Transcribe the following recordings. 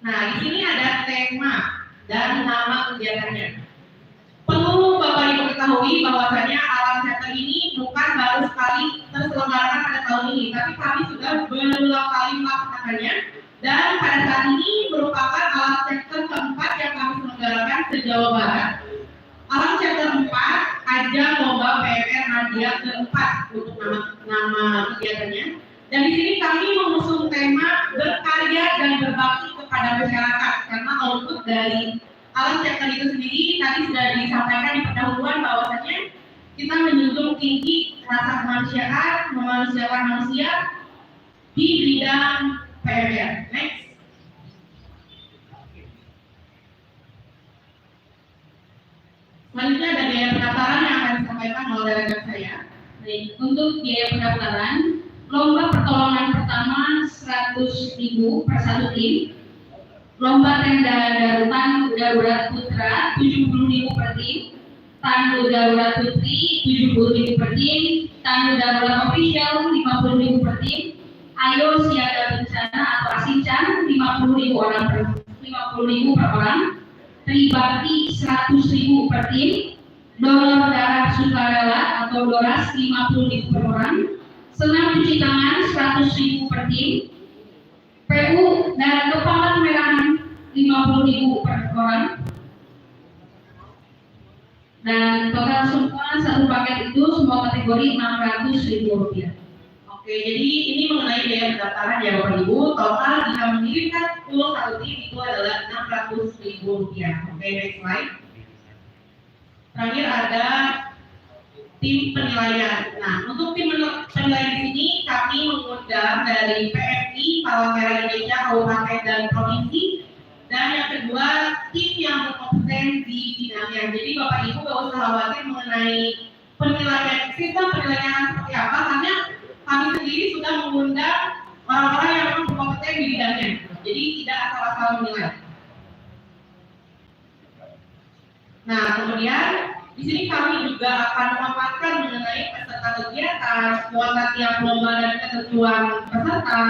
Nah, di sini ada tema dan nama kegiatannya. Perlu Bapak Ibu ketahui bahwasanya alam chapter ini bukan baru sekali terselenggarakan pada tahun ini, tapi kami sudah berulang kali melaksanakannya. Dan pada saat ini merupakan alam chapter keempat yang kami selenggarakan se-Jawa Barat. Alam chapter 4 ajang lomba PMR Madya keempat untuk nama kegiatannya. Dan di sini kami mengusung tema berkarya dan berbakti kepada masyarakat, karena output dari alam chapter itu sendiri tadi sudah disampaikan di pendahuluan bahwasanya kita menjunjung tinggi rasa kemanusiaan, memanusiakan manusia di bidang PMR. Next. Selanjutnya ada biaya pendaftaran yang akan disampaikan oleh rekan saya. Baik, untuk biaya pendaftaran, lomba pertolongan pertama 100.000 per satu tim. Lomba tenda darurat putra 70.000 per tim, tandu darurat putri 70.000 per tim, tandu darurat official 50.000 per tim, ayo siaga bencana atau asincang 50.000 per orang, tribakti 100.000 per tim, donor darah sukarela atau doras 50.000 per orang, senam cuci tangan 100.000 per tim, PU dan kepala kemerahan 50.000 per orang, dan total semua satu paket itu semua kategori 600.000 rupiah. Oke, jadi ini mengenai biaya pendaftaran ya Bapak Ibu. Total jika mengirimkan full satu tim itu adalah 600.000 rupiah. Oke, next slide. Terakhir ada tim penilaian. Nah, untuk tim penilaian di sini kami mengundang dari PMI, Palang Merah Indonesia, Kabupaten dan Provinsi, dan yang kedua tim yang berkompeten di bidangnya. Jadi Bapak Ibu gak usah khawatir mengenai penilaian, sistem penilaian seperti apa, karena kami sendiri sudah mengundang orang-orang yang memang berkompeten di bidangnya. Jadi tidak asal-asal menilai. Nah, kemudian di sini kami juga akan memaparkan mengenai peserta kegiatan, kuota tiap lomba dan ketentuan peserta,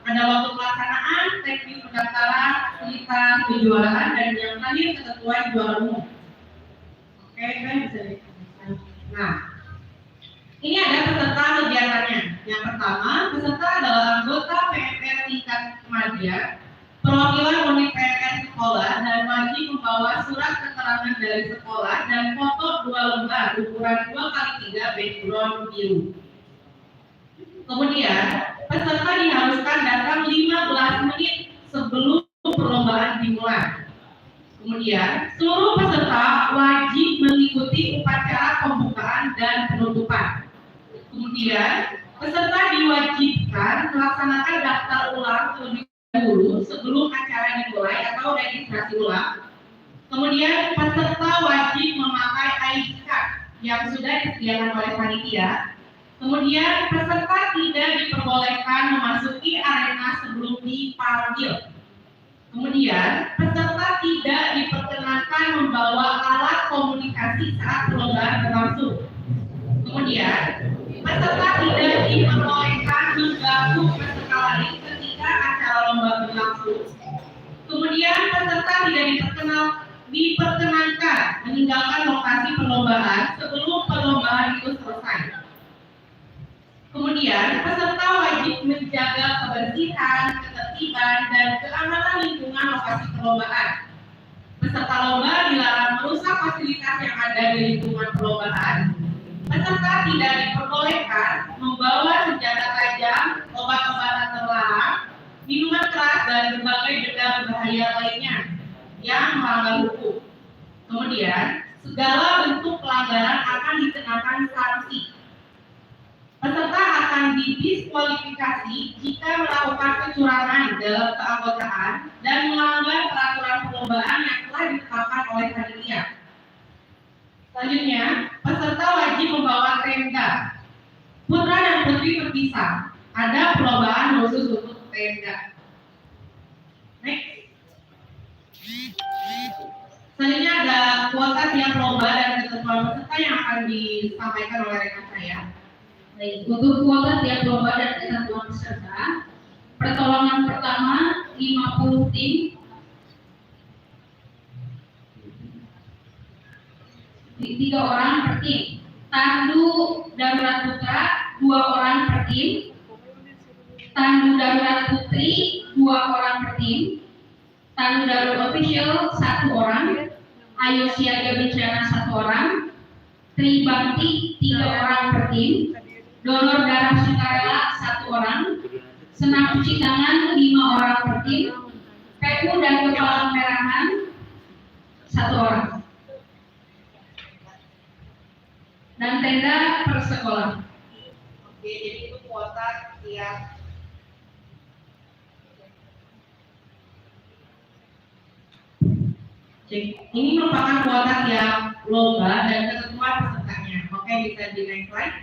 ada waktu pelaksanaan, teknis pendaftaran, fasilitas penjualan, dan yang terakhir ketentuan jual umum. Oke, kan bisa dikatakan. Nah, ini ada peserta kegiatannya. Yang pertama, peserta adalah anggota PMR tingkat madya, perwakilan unit PMR sekolah, dan wajib membawa surat keterangan dari sekolah dan foto 2 lembar ukuran 2x3 background biru. Kemudian, peserta diharuskan datang 15 menit sebelum perlombaan dimulai. Kemudian, seluruh peserta wajib mengikuti upacara pembukaan dan penutupan. Kemudian, peserta diwajibkan melaksanakan daftar ulang terlebih dahulu sebelum acara dimulai atau registrasi ulang. Kemudian, peserta wajib memakai ID card yang sudah disediakan oleh panitia. Kemudian, peserta tidak diperbolehkan memasuki arena sebelum dipanggil. Kemudian, peserta tidak diperkenankan membawa alat komunikasi saat perlombaan berlangsung. Kemudian, peserta tidak diperbolehkan mengganggu peserta lain ketika acara lomba berlangsung. Kemudian, peserta tidak diperkenankan meninggalkan lokasi perlombaan sebelum perlombaan itu selesai. Kemudian, peserta wajib menjaga kebersihan, ketertiban, dan keamanan lingkungan lokasi perlombaan. Peserta lomba dilarang merusak fasilitas yang ada di lingkungan perlombaan. Peserta tidak diperbolehkan membawa senjata tajam, obat-obatan terlarang, minuman keras, dan berbagai benda berbahaya lainnya yang melanggar hukum. Kemudian, segala bentuk pelanggaran akan dikenakan sanksi. Peserta akan didiskualifikasi jika melakukan kecurangan dalam keanggotaan dan melanggar peraturan perlombaan yang telah ditetapkan oleh panitia. Selanjutnya, peserta wajib membawa tenda. Putra dan putri terpisah. Ada perlombaan khusus untuk tenda. Next. Selanjutnya ada kuota tiap lomba dan ketentuan peserta yang akan disampaikan oleh rekan saya. Baik, untuk kuota tiap lomba dan ketentuan peserta, pertolongan pertama 50 tim, 3 orang per tim. Tandu darurat putra 2 orang per tim. Tandu darurat putri 2 orang per tim. Tandu darurat official 1 orang. Ayo siaga bencana 1 orang. Tribakti 3 orang per tim. Donor darah sukarela 1 orang. Senam cuci tangan 5 orang per tim. PU dan kepala kemerahan 1 orang. Dan tenda per sekolah. Oke, jadi itu kuota tiap ini merupakan kuota tiap lomba dan ketentuan pesertanya. Oke, bisa di next slide.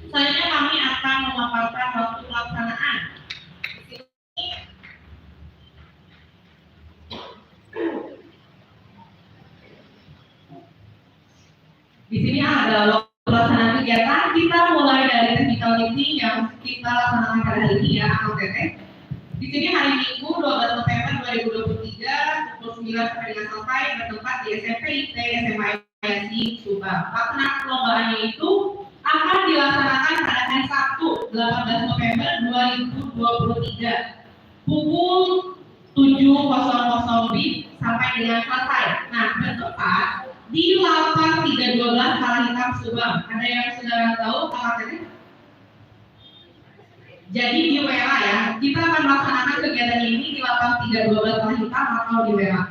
Selanjutnya kami akan memaparkan waktu pelaksanaan. Di sini ada waktu pelaksanaan kegiatan. Kita mulai dari technical meeting yang kita laksanakan pada hari ini ya, AKTT. Di sini hari Minggu 12 November 2023 pukul 9 sampai dengan selesai bertempat di SMP IT SMA ISI Subang. Pelaksanaan perlombaannya itu akan dilaksanakan pada hari Sabtu 18 November 2023 pukul 7.00 WIB sampai dengan selesai. Nah, bertempat di lapangan 312 Kalah Hitam Subang. Ada yang saudara tahu alamatnya? Jadi di WA ya, kita akan melaksanakan kegiatan ini di lapangan 312 Kalah Hitam atau di WA.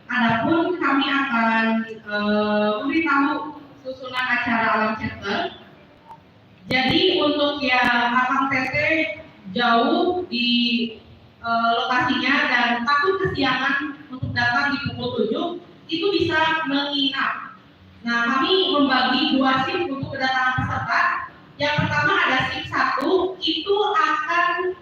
Adapun kami akan memberitahu susunan acara alam chapter. Jadi untuk yang akan TT jauh di lokasinya dan takut kesiangan untuk datang di pukul 7, itu bisa menginap. Nah, kami membagi 2 shift untuk kedatangan peserta. Yang pertama ada shift 1, itu akan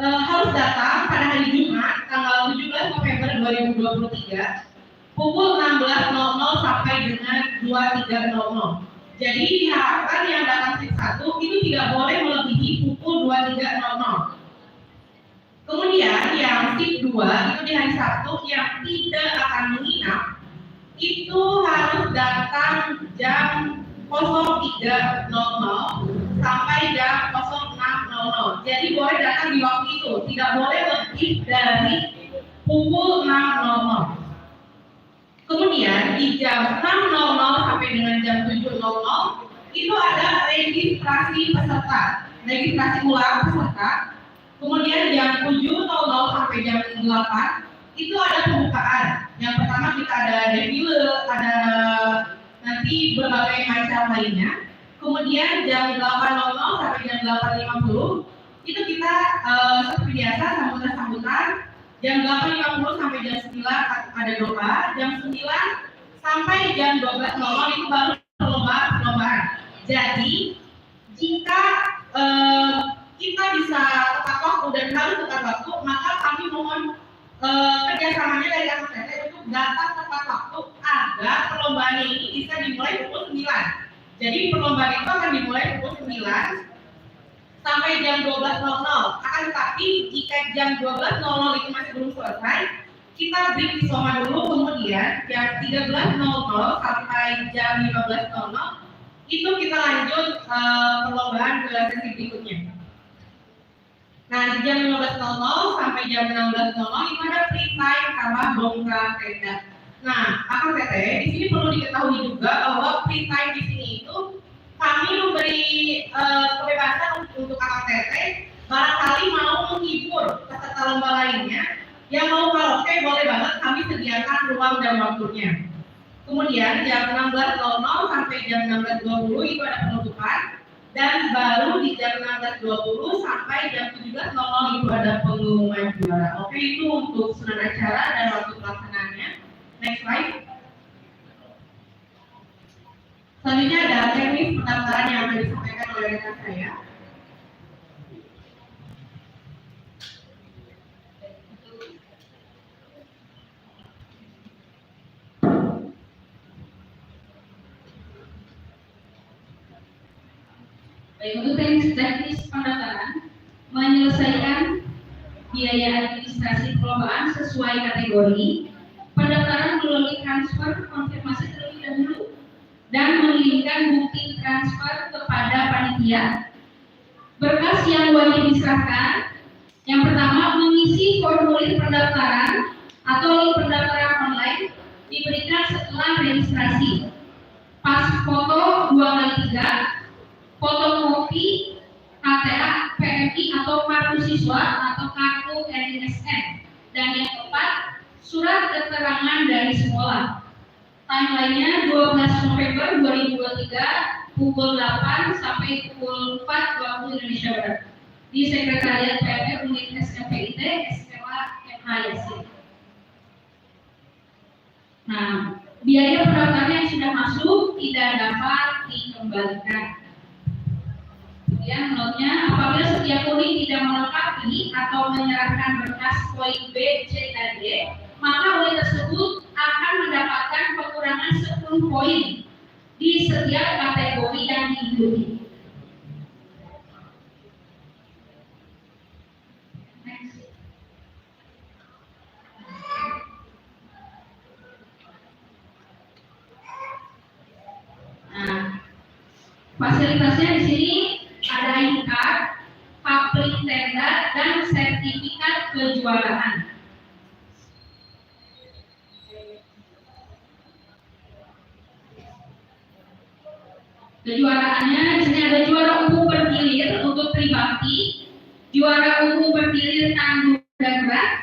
harus datang pada hari Jumat tanggal 17 November 2023 pukul 16.00 sampai dengan 23.00. Jadi diharapkan yang datang shift 1 itu tidak boleh melebihi pukul 23.00. Kemudian yang shift 2 itu di hari Sabtu yang tidak akan menginap itu harus datang jam 03.00 sampai jam 06.00. Jadi boleh datang di waktu itu, tidak boleh lebih dari pukul 6.00. Kemudian di jam 6.00 sampai dengan jam 7.00 itu ada registrasi peserta, registrasi ulang peserta. Kemudian jam 7.00 sampai jam 8 itu ada pembukaan. Yang pertama kita ada defile, ada nanti berbagai macam lainnya. Kemudian jam 8.00 sampai jam 8.50 itu kita seperti biasa sambutan. Jam 8.50 sampai jam 9 ada doa. Jam 9 sampai jam 12.00 itu baru perlombaan. Jadi jika kita bisa tepat waktu dan harus tepat waktu, maka kami mohon kerjasamanya dari AKTT untuk datang tepat waktu agar perlombaan ini bisa dimulai pukul 9. Jadi perlombaan itu akan dimulai pukul 9 sampai jam 12.00. Akan tetapi jika jam 12.00 itu masih belum selesai, kita break di Soma dulu, kemudian jam 13.00 sampai jam 15.00 itu kita lanjut perlombaan ke sesi berikutnya. Nah, di jam 15.00 sampai jam 16.00 itu ada free time sama bongkar tenda. Nah, AKTT di sini perlu diketahui juga bahwa free time di sini itu kami memberi kebebasan untuk AKTT barangkali mau menghibur peserta lomba lainnya yang mau karaoke boleh banget, kami sediakan ruang dan waktunya. Kemudian jam 16.00 sampai jam 16.20 itu ada penutupan. Dan baru di jam 16.20 sampai jam 17.00 itu ada pengumuman juara. Oke, itu untuk susunan acara dan waktu pelaksanaannya. Next slide. Selanjutnya ada teknis pendaftaran yang akan disampaikan oleh rekan saya. Baik, untuk teknis pendaftaran menyelesaikan biaya administrasi perlombaan sesuai kategori. Pendaftaran melalui transfer konfirmasi terlebih dahulu dan mengirimkan bukti transfer kepada panitia. Berkas yang wajib diserahkan, yang pertama mengisi formulir pendaftaran atau link pendaftaran online diberikan setelah registrasi. Pas foto 2x3, fotokopi KTA PMI atau kartu siswa atau kartu NSN, dan yang keempat surat keterangan dari sekolah. Timelinenya 12 November 2023 pukul 8 sampai pukul 4 waktu Indonesia Barat di Sekretariat PMI Unit SMPIT SMA MH Yasin. Nah, biaya pendaftaran yang sudah masuk tidak dapat dikembalikan. Kemudian notnya, apabila setiap unit tidak melengkapi atau menyerahkan berkas poin B, C, dan D, maka unit tersebut akan mendapatkan pengurangan 10 poin di setiap kategori yang diikuti. Nah, fasilitasnya di sini ada ID card, public tenda, dan sertifikat kejuaraan. Kejuaraannya di sini ada juara umum bergilir untuk Tribakti, juara umum bergilir tanggung darurat,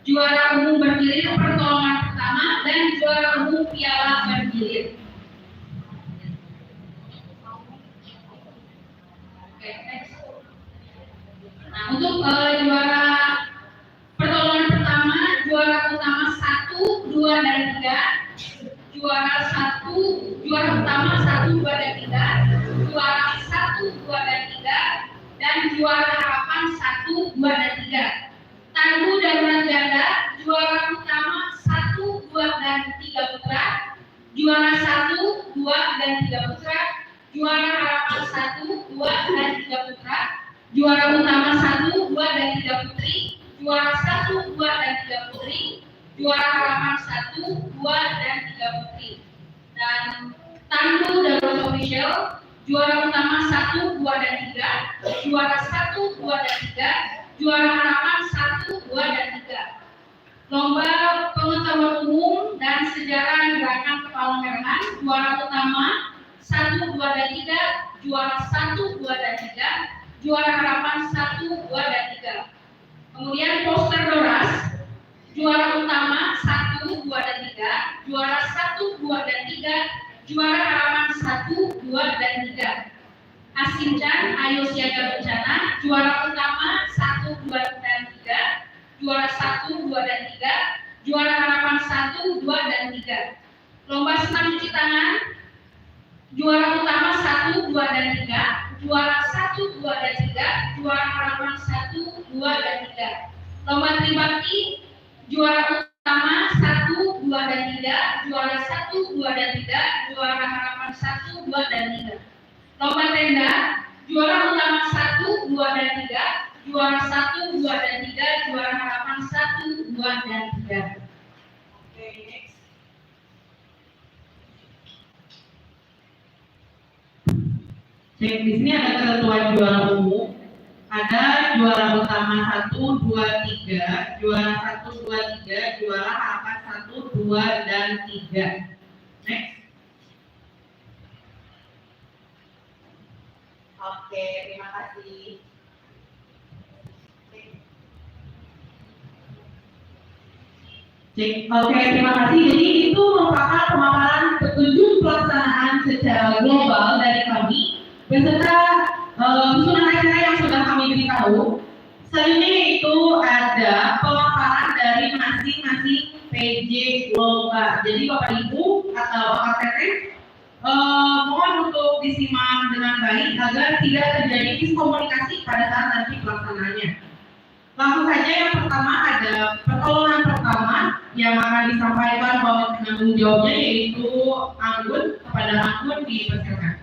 juara umum bergilir pertolongan pertama, dan juara umum piala bergilir. Oke, next. Nah, untuk juara pertolongan pertama, juara utama 1, 2, dan 3. Juara utama 1, 2, dan 3, juara 1, 2, dan 3, dan juara harapan 1, 2, dan 3. Tangguh darurat ganda, juara utama 1, 2, dan 3 putra, juara 1, 2, dan 3 putra, juara harapan 1, 2, dan 3 putra, juara utama 1, 2, dan 3 putri, juara 1, 2, dan 3 putri, juara harapan 1, 2, dan 3 putri. Dan tangguh darurat official, juara utama 1, 2, dan 3, juara 1, 2, dan 3, juara harapan 1, 2, dan 3. Lomba pengetahuan umum dan sejarah gerakan kepala merahan, juara utama 1, 2, dan 3, juara 1, 2, dan 3, juara harapan 1, 2, dan 3. Kemudian poster doras, juara utama 1, 2, dan 3, juara 1, 2, dan 3, juara harapan 1, 2, dan 3. Asincan Ayo Siaga Bencana, juara utama 1, 2, dan 3, juara 1, 2, dan 3, juara harapan 1, 2, dan 3. Lomba senam cuci tangan, juara utama 1, 2, dan 3, juara 1, 2, dan 3, juara harapan 1, 2, dan 3. Lomba Tribakti, juara utama 1, 2, dan 3, juara 1, 2, dan 3, juara harapan 1, 2, dan 3. Lomba tenda, juara utama 1, 2, dan 3, juara 1, 2, dan 3, juara harapan 1, 2, dan 3. Oke, next. Cek di sini ada ketentuan juara umum. Ada juara utama 1, 2, 3, juara 1, 2, 3, juara harapan 1, 2, dan 3. Next. Oke, terima kasih. Oke, terima kasih. Jadi itu merupakan pemaparan petunjuk pelaksanaan secara global dari kami beserta susunan acara yang sudah kami beritahu. Selanjutnya itu ada pemaparan dari masing-masing PJ lomba. Jadi Bapak Ibu atau AKT mohon untuk disimak dengan baik agar tidak terjadi miskomunikasi pada saat nanti pelaksanaannya. Langsung saja yang pertama ada pertolongan pertama yang akan disampaikan bahwa penanggung jawabnya yaitu Anggun. Kepada Anggun dipersilakan.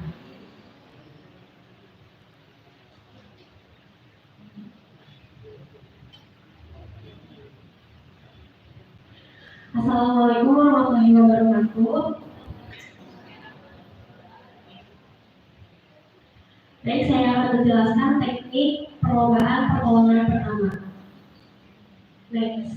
Assalamualaikum warahmatullahi wabarakatuh. Baik, saya akan menjelaskan teknik perlombaan pertolongan pertama. Next.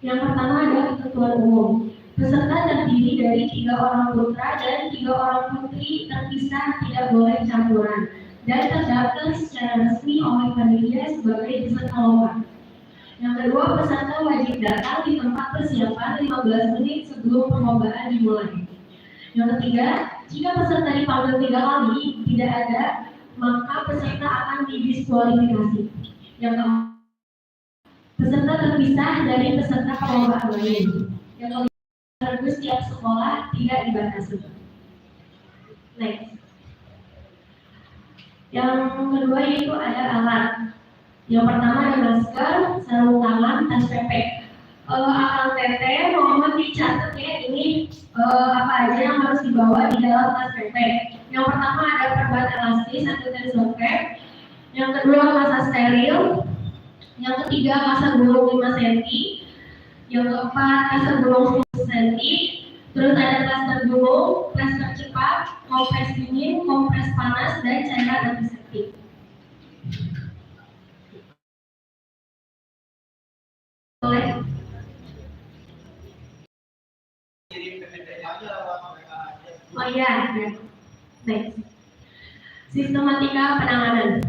Yang pertama adalah ketentuan umum. Peserta terdiri dari 3 orang putra dan 3 orang putri terpisah, tidak boleh campuran, dan terdaftar secara resmi oleh panitia sebagai peserta lomba. Yang kedua, peserta wajib datang di tempat persiapan 15 menit sebelum perlombaan dimulai. Yang ketiga, jika peserta dipanggil 3 kali tidak ada, maka peserta akan didiskualifikasi. Yang keempat, peserta terpisah dari peserta perlombaan lain. Yang kelima, terus setiap sekolah tidak dibatasi. Next. Yang kedua yaitu ada alat. Yang pertama ada masker, sarung tangan, tas pepek. Akal teteh mohon dicatat ya ini apa aja yang harus dibawa di dalam tas pepek. Yang pertama ada perban elastis atau tensioker. Yang kedua masa steril. Yang ketiga masa gulung 5 cm. Yang keempat masa gulung 10 cm. Terus ada plaster gulung, plaster cepat, kompres dingin, kompres panas, dan cairan antiseptik. Boleh. Oh iya, ya. Next. Sistematika penanganan.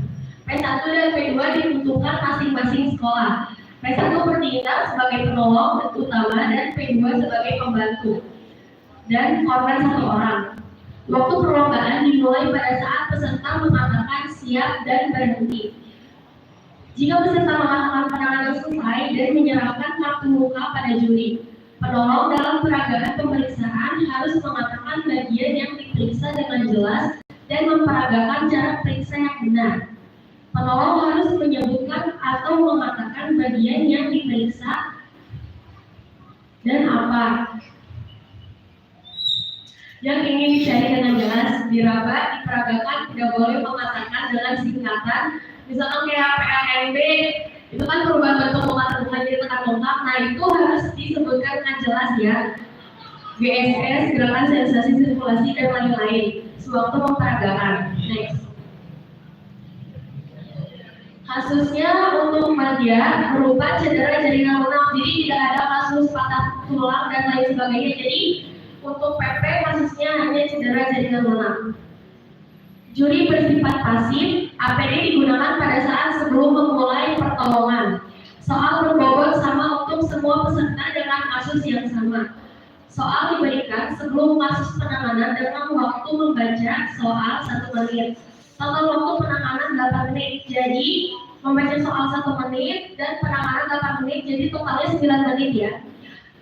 P1 dan P2 dibutuhkan masing-masing sekolah. P1 bertindak sebagai penolong utama dan P2 sebagai pembantu. Dan korban 1 orang. Waktu perlombaan dimulai pada saat peserta mengatakan siap dan berhenti. Jika peserta melakukan penanganan selesai dan menyerahkan kartu muka pada juri, penolong dalam peragaan pemeriksaan harus mengatakan bagian yang diperiksa dengan jelas dan memperagakan cara periksa yang benar. Penolong harus menyebutkan atau mengatakan bagian yang diperiksa dan apa yang ingin dicari dengan jelas, diraba, diperagakan, tidak boleh mengatakan dengan singkatan. Misalkan kayak PLNB, itu kan perubahan bentuk muka terbuka jadi tekan lengkap, nah itu harus disebutkan dengan jelas ya. GSS, gerakan sensasi sirkulasi, dan lain-lain, sewaktu memperagakan. Next. Kasusnya untuk Madia berupa cedera jaringan lunak, jadi tidak ada kasus patah tulang dan lain sebagainya. Jadi untuk PP kasusnya hanya cedera jaringan lunak. Juri bersifat pasif, APD digunakan pada saat sebelum memulai pertolongan. Soal berbobot sama untuk semua peserta dengan kasus yang sama. Soal diberikan sebelum kasus penanganan dengan waktu membaca soal 1 menit. Total waktu penanganan 8 menit. Jadi membaca soal 1 menit dan penanganan 8 menit, jadi totalnya 9 menit ya.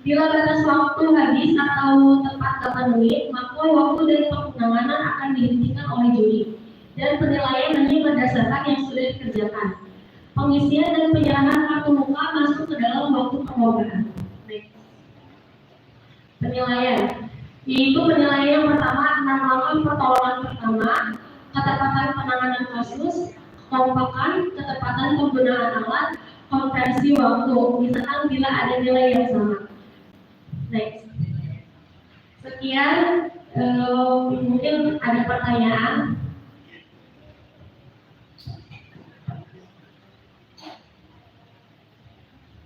Bila batas waktu habis atau tepat 8 menit, maka waktu dari penanganan akan dihentikan oleh juri. Dan penilaian hanya berdasarkan yang sudah dikerjakan. Pengisian dan penyerahan kartu muka masuk ke dalam waktu perlombaan. Penilaian, yaitu penilaian yang pertama 6 langkah pertolongan pertama, ketepatan penanganan kasus, kekompakan, ketepatan penggunaan alat, konversi waktu, misalkan bila ada nilai yang sama. Next. Sekian, mungkin ada pertanyaan.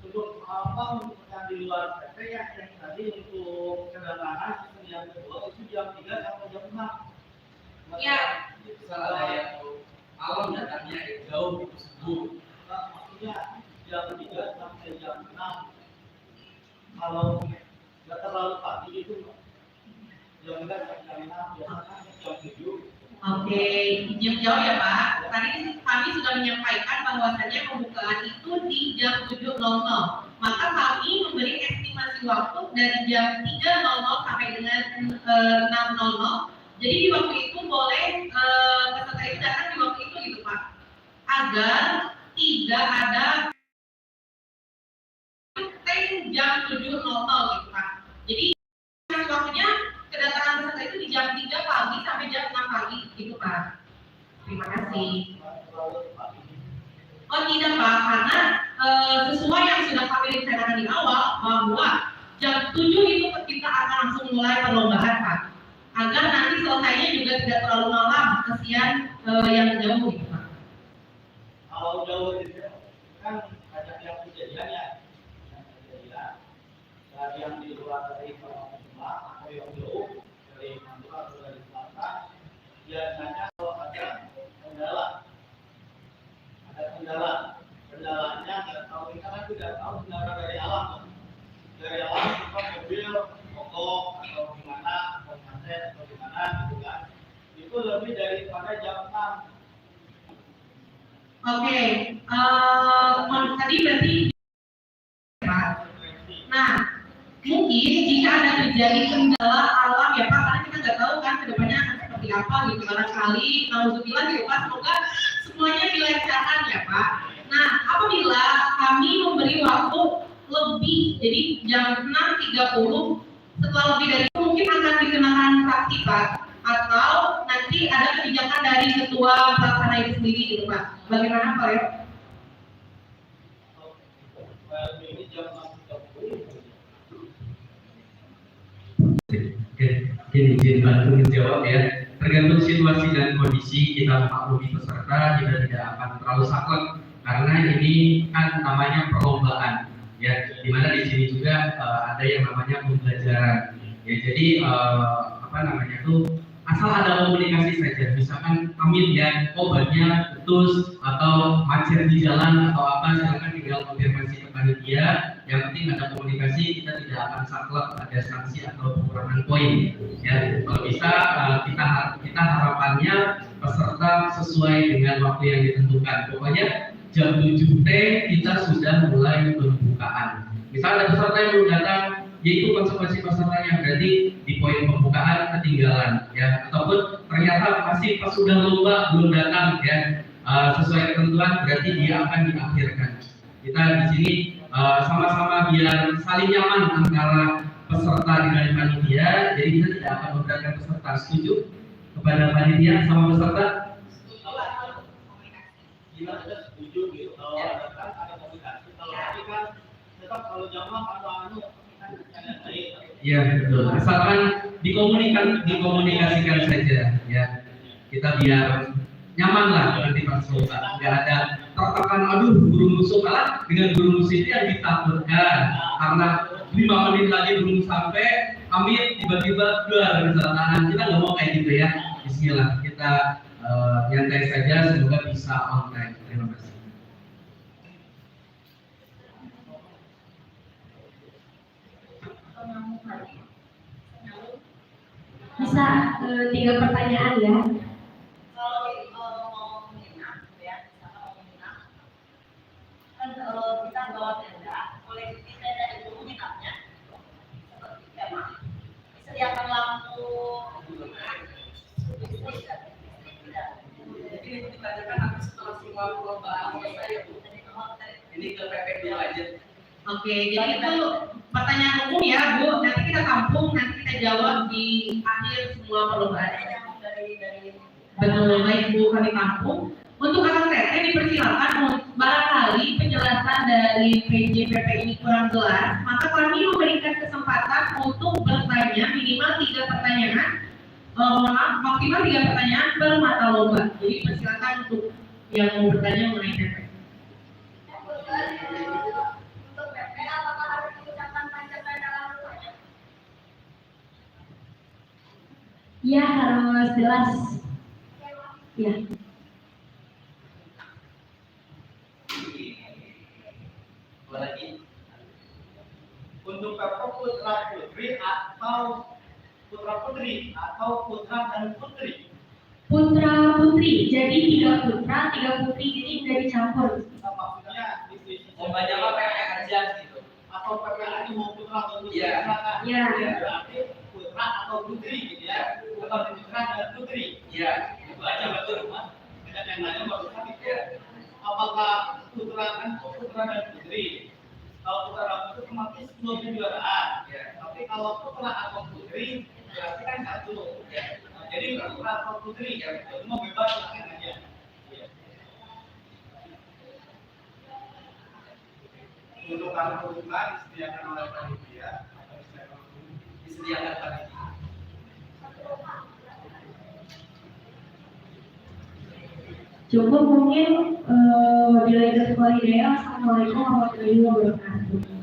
Untuk apa yang di luar PP yang tadi untuk kedatangan yang kedua itu jam 3 sampai jam 6. Ya. Salah yang malam datangnya jauh itu sebelum. Maksudnya jam 3 sampai jam 6. Kalau nggak terlalu pagi itu jam 3 sampai jam 6, biasanya jam 7. Oke, izin jauh ya Pak. Tadi kami sudah menyampaikan bahwasannya pembukaan itu di jam 7.00. Maka kami memberi estimasi waktu dari jam 3.00 sampai dengan 6.00. Jadi di waktu itu boleh peserta itu datang di waktu itu gitu Pak. Agar tidak ada jam 7.00 gitu Pak. Jadi waktunya kedatangan peserta itu di jam 3 pagi sampai jam 6 pagi gitu Pak. Terima kasih. tidak Pak? Karena sesuai yang sudah kami rencanakan di awal bahwa jam 7 itu kita akan langsung mulai perlombaan Pak. Agar nanti selesainya juga tidak terlalu malam, kesian yang jauh gitu Pak. Kalau jauh itu kan ada yang kejadian ya, dari yang di luar dari Palembang atau yang jauh dari Madura atau dari Selatan, biasanya kalau ada kendalanya nggak tahu, kita kan tidak tahu kendala dari alam. Dari alam kita mobil mogok atau gimana, atau macet atau gimana gitu kan, itu lebih daripada jam 6. Oke, tadi berarti Pak. Nah, mungkin jika ada terjadi kendala alam ya Pak, karena kita nggak tahu kan kedepannya akan seperti apa gitu. Barangkali nauzubillah gitu Pak, semoga semuanya dilancarkan ya Pak. Nah, apabila kami memberi waktu lebih, jadi jam 6.30, setelah lebih dari itu mungkin akan dikenakan sanksi Pak, atau nanti ada kebijakan dari ketua pelaksana itu sendiri gitu Pak. Bagaimana Pak ya? Ini jam 6.30. Izin bantu menjawab ya. Tergantung situasi dan kondisi, kita memaklumi peserta, kita tidak akan terlalu saklek karena ini kan namanya perlombaan ya, dimana di sini juga ada yang namanya pembelajaran ya. Jadi apa namanya tuh, asal ada komunikasi saja, misalkan Amin ya, bannya putus atau macet di jalan atau apa, silakan tinggal konfirmasi ke panitia. Yang penting ada komunikasi, kita tidak akan saklek ada sanksi atau pengurangan poin ya. Kalau bisa kita harapannya peserta sesuai dengan waktu yang ditentukan. Pokoknya jam 7 kita sudah mulai pembukaan. Misalnya ada peserta yang belum datang, yaitu konsekuensi pesertanya berarti di poin pembukaan ketinggalan ya, ataupun ternyata masih pas sudah lomba belum datang ya, sesuai ketentuan berarti dia akan diakhirkan. Kita di sini sama-sama biar saling nyaman antara peserta dengan panitia, jadi kita tidak akan memberatkan peserta. Setuju kepada panitia sama peserta? Gimana ada setuju gitu, kalau ada komunikasi, kalau tadi kan tetap kalau jamaah atau anu kan ada baik. Iya betul, asalkan dikomunikasikan saja ya, kita biar nyaman lah nanti pas lomba, nggak ada tertekan, aduh guru musuh, kalah dengan guru musuh itu yang ditakutkan karena 5 menit lagi belum sampai, Amin tiba-tiba keluar kesalahan. Kita nggak mau kayak gitu ya. Bismillah, kita nyantai saja, semoga bisa on time. Terima kasih. Bisa 3 pertanyaan ya. Kalau mau menginap ya, misalkan mau menginap, kan kita bawa tenda, boleh di tenda itu menginapnya seperti kemah, disediakan lampu, Jadi itu ditanyakan nanti setelah semua perlombaan selesai. Ini ke PP dulu aja. Oke, jadi itu pertanyaan umum ya Bu, nanti kita tampung, nanti kita jawab di akhir semua perlombaan. dari Betul, baik Bu, kami tampung. Untuk anak teteh dipersilakan, barangkali penjelasan dari PJPP ini kurang jelas, maka kami memberikan kesempatan untuk bertanya minimal 3 pertanyaan, maksimal 3 pertanyaan per mata lomba. Jadi persilakan untuk yang mau bertanya mengenai PP. untuk PP apakah harus diucapkan panjang-panjang dalam rumahnya? Ya, harus jelas. Ya. Lagi. Untuk Pepro putra putri atau putra putri atau putra dan putri. Putra putri, jadi 3 putra, 3 putri, jadi nggak dicampur. Maksudnya di Lombanya apa PP aja gitu. atau PPL ini mau putra atau putri, Iya. silakan. Iya. Berarti putra atau putri gitu ya, atau putra dan putri. Iya. Baca betul Mas. Ada yang nanya bagus tadi ya. Apakah putra dan putri? Kalau putra dan putri otomatis 2 kejuaraan. Iya. Tapi kalau putra atau putri berarti kan 1. Iya. Nah, jadi putra atau putri ya, itu mau bebas silakan aja. Iya. Untuk kartu disediakan oleh panitia atau Disediakan panitia. Cukup mungkin wabillahi taufiq wal hidayah. Assalamualaikum warahmatullahi wabarakatuh.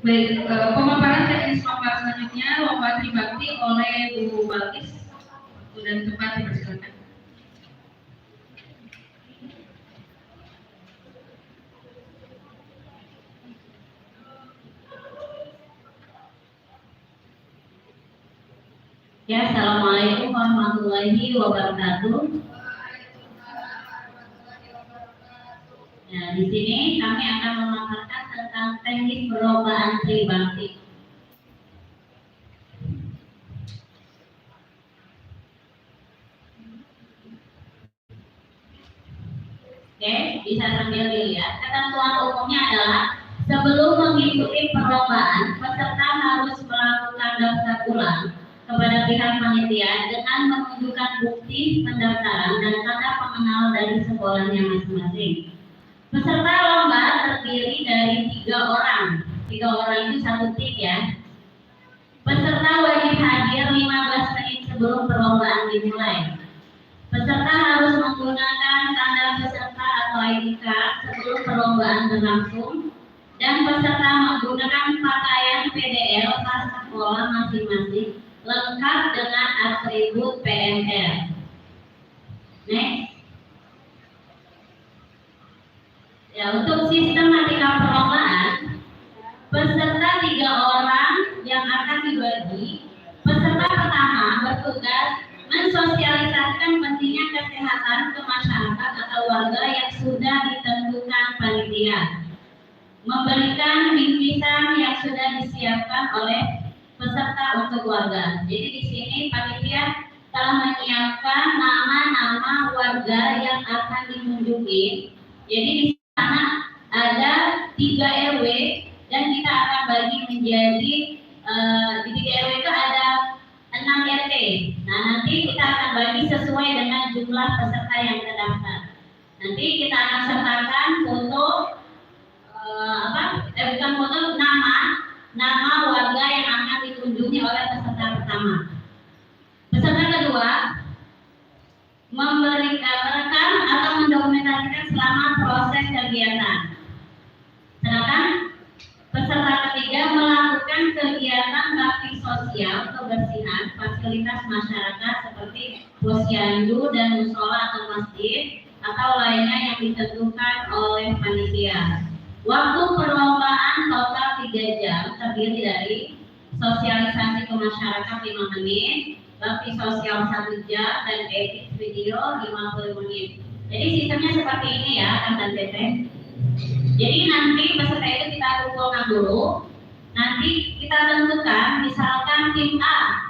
Baik, pemaparan teknis lomba selanjutnya lomba tribakti oleh Bu Balkis. Dan tempat dipersilakan. Ya, assalamualaikum warahmatullahi wabarakatuh. Nah, di sini kami akan memaparkan tentang teknis perlombaan tribakti. Oke, bisa sambil dilihat. Ketentuan umumnya adalah sebelum mengikuti perlombaan, peserta harus melakukan daftar ulang kepada pihak panitia dengan menunjukkan bukti pendaftaran dan tanda pengenal dari sekolahnya masing-masing. Peserta lomba terdiri dari 3 orang. 3 orang itu satu tim ya. Peserta wajib hadir 15 menit sebelum perlombaan dimulai. Peserta harus menggunakan tanda peserta atau ID card sebelum perlombaan berlangsung, dan peserta menggunakan pakaian PDL khas sekolah masing-masing lengkap dengan atribut PNR. Next. Ya, untuk sistematika perlombaan, peserta 3 orang yang akan dibagi. Peserta pertama bertugas mensosialisasikan pentingnya kesehatan ke masyarakat atau warga yang sudah ditentukan panitia, memberikan bingkisan yang sudah disiapkan oleh peserta untuk warga. Jadi di sini panitia telah menyiapkan nama-nama warga yang akan dikunjungi. Jadi di sana ada 3 RW dan kita akan bagi menjadi di 3 RW itu ada 6 RT. Nah, nanti kita akan bagi sesuai dengan jumlah peserta yang terdaftar. Nanti kita akan sertakan foto bukan foto, nama warga yang akan dikunjungi oleh peserta pertama. Peserta kedua merekam atau mendokumentasikan selama proses kegiatan. Sedangkan peserta ketiga melakukan kegiatan bakti sosial, kebersihan, fasilitas masyarakat seperti posyandu dan musola atau masjid atau lainnya yang ditentukan oleh panitia. Waktu perlombaan total 3 jam, terdiri dari sosialisasi ke masyarakat 5 menit, bakti sosial 1 jam, dan edit video 50 menit. Jadi sistemnya seperti ini ya, Kang Teteh. Jadi nanti peserta itu kita kumpulkan dulu. Nanti kita tentukan, misalkan tim A,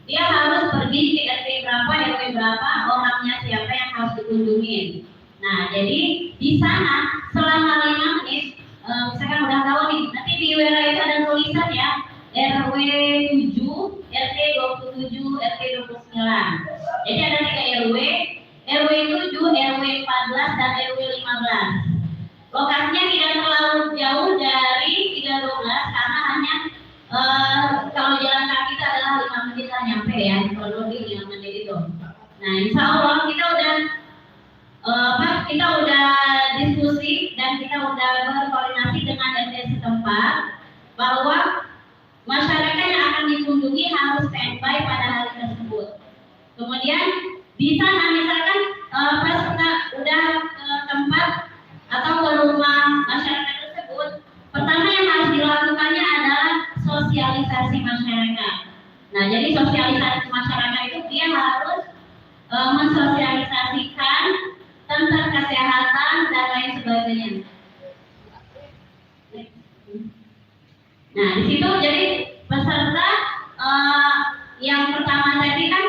dia harus pergi ke RT berapa, RW berapa, orangnya siapa yang harus dikunjungin. Nah, jadi di sana selama 5 menit, misalkan udah tahu nih, nanti di WA itu ada tulisan ya, RW 7, RT 27, RT 29. Jadi ada 3 RW, RW 7, RW 14, dan RW 15. Lokasinya tidak terlalu jauh dari 312 karena hanya kalau jalan kaki itu adalah 5 menit lah nyampe ya, kalau lebih 5 menit itu. Nah, insya Allah kita udah diskusi dan kita udah berkoordinasi dengan RT setempat bahwa masyarakat yang akan dikunjungi harus standby pada hari tersebut. Kemudian di sana misalkan peserta udah ke tempat atau ke rumah masyarakat tersebut, pertama yang harus dilakukannya adalah sosialisasi masyarakat. Nah, jadi sosialisasi masyarakat itu dia harus mensosialisasikan tentang kesehatan dan lain sebagainya. Nah, di situ jadi peserta yang pertama tadi kan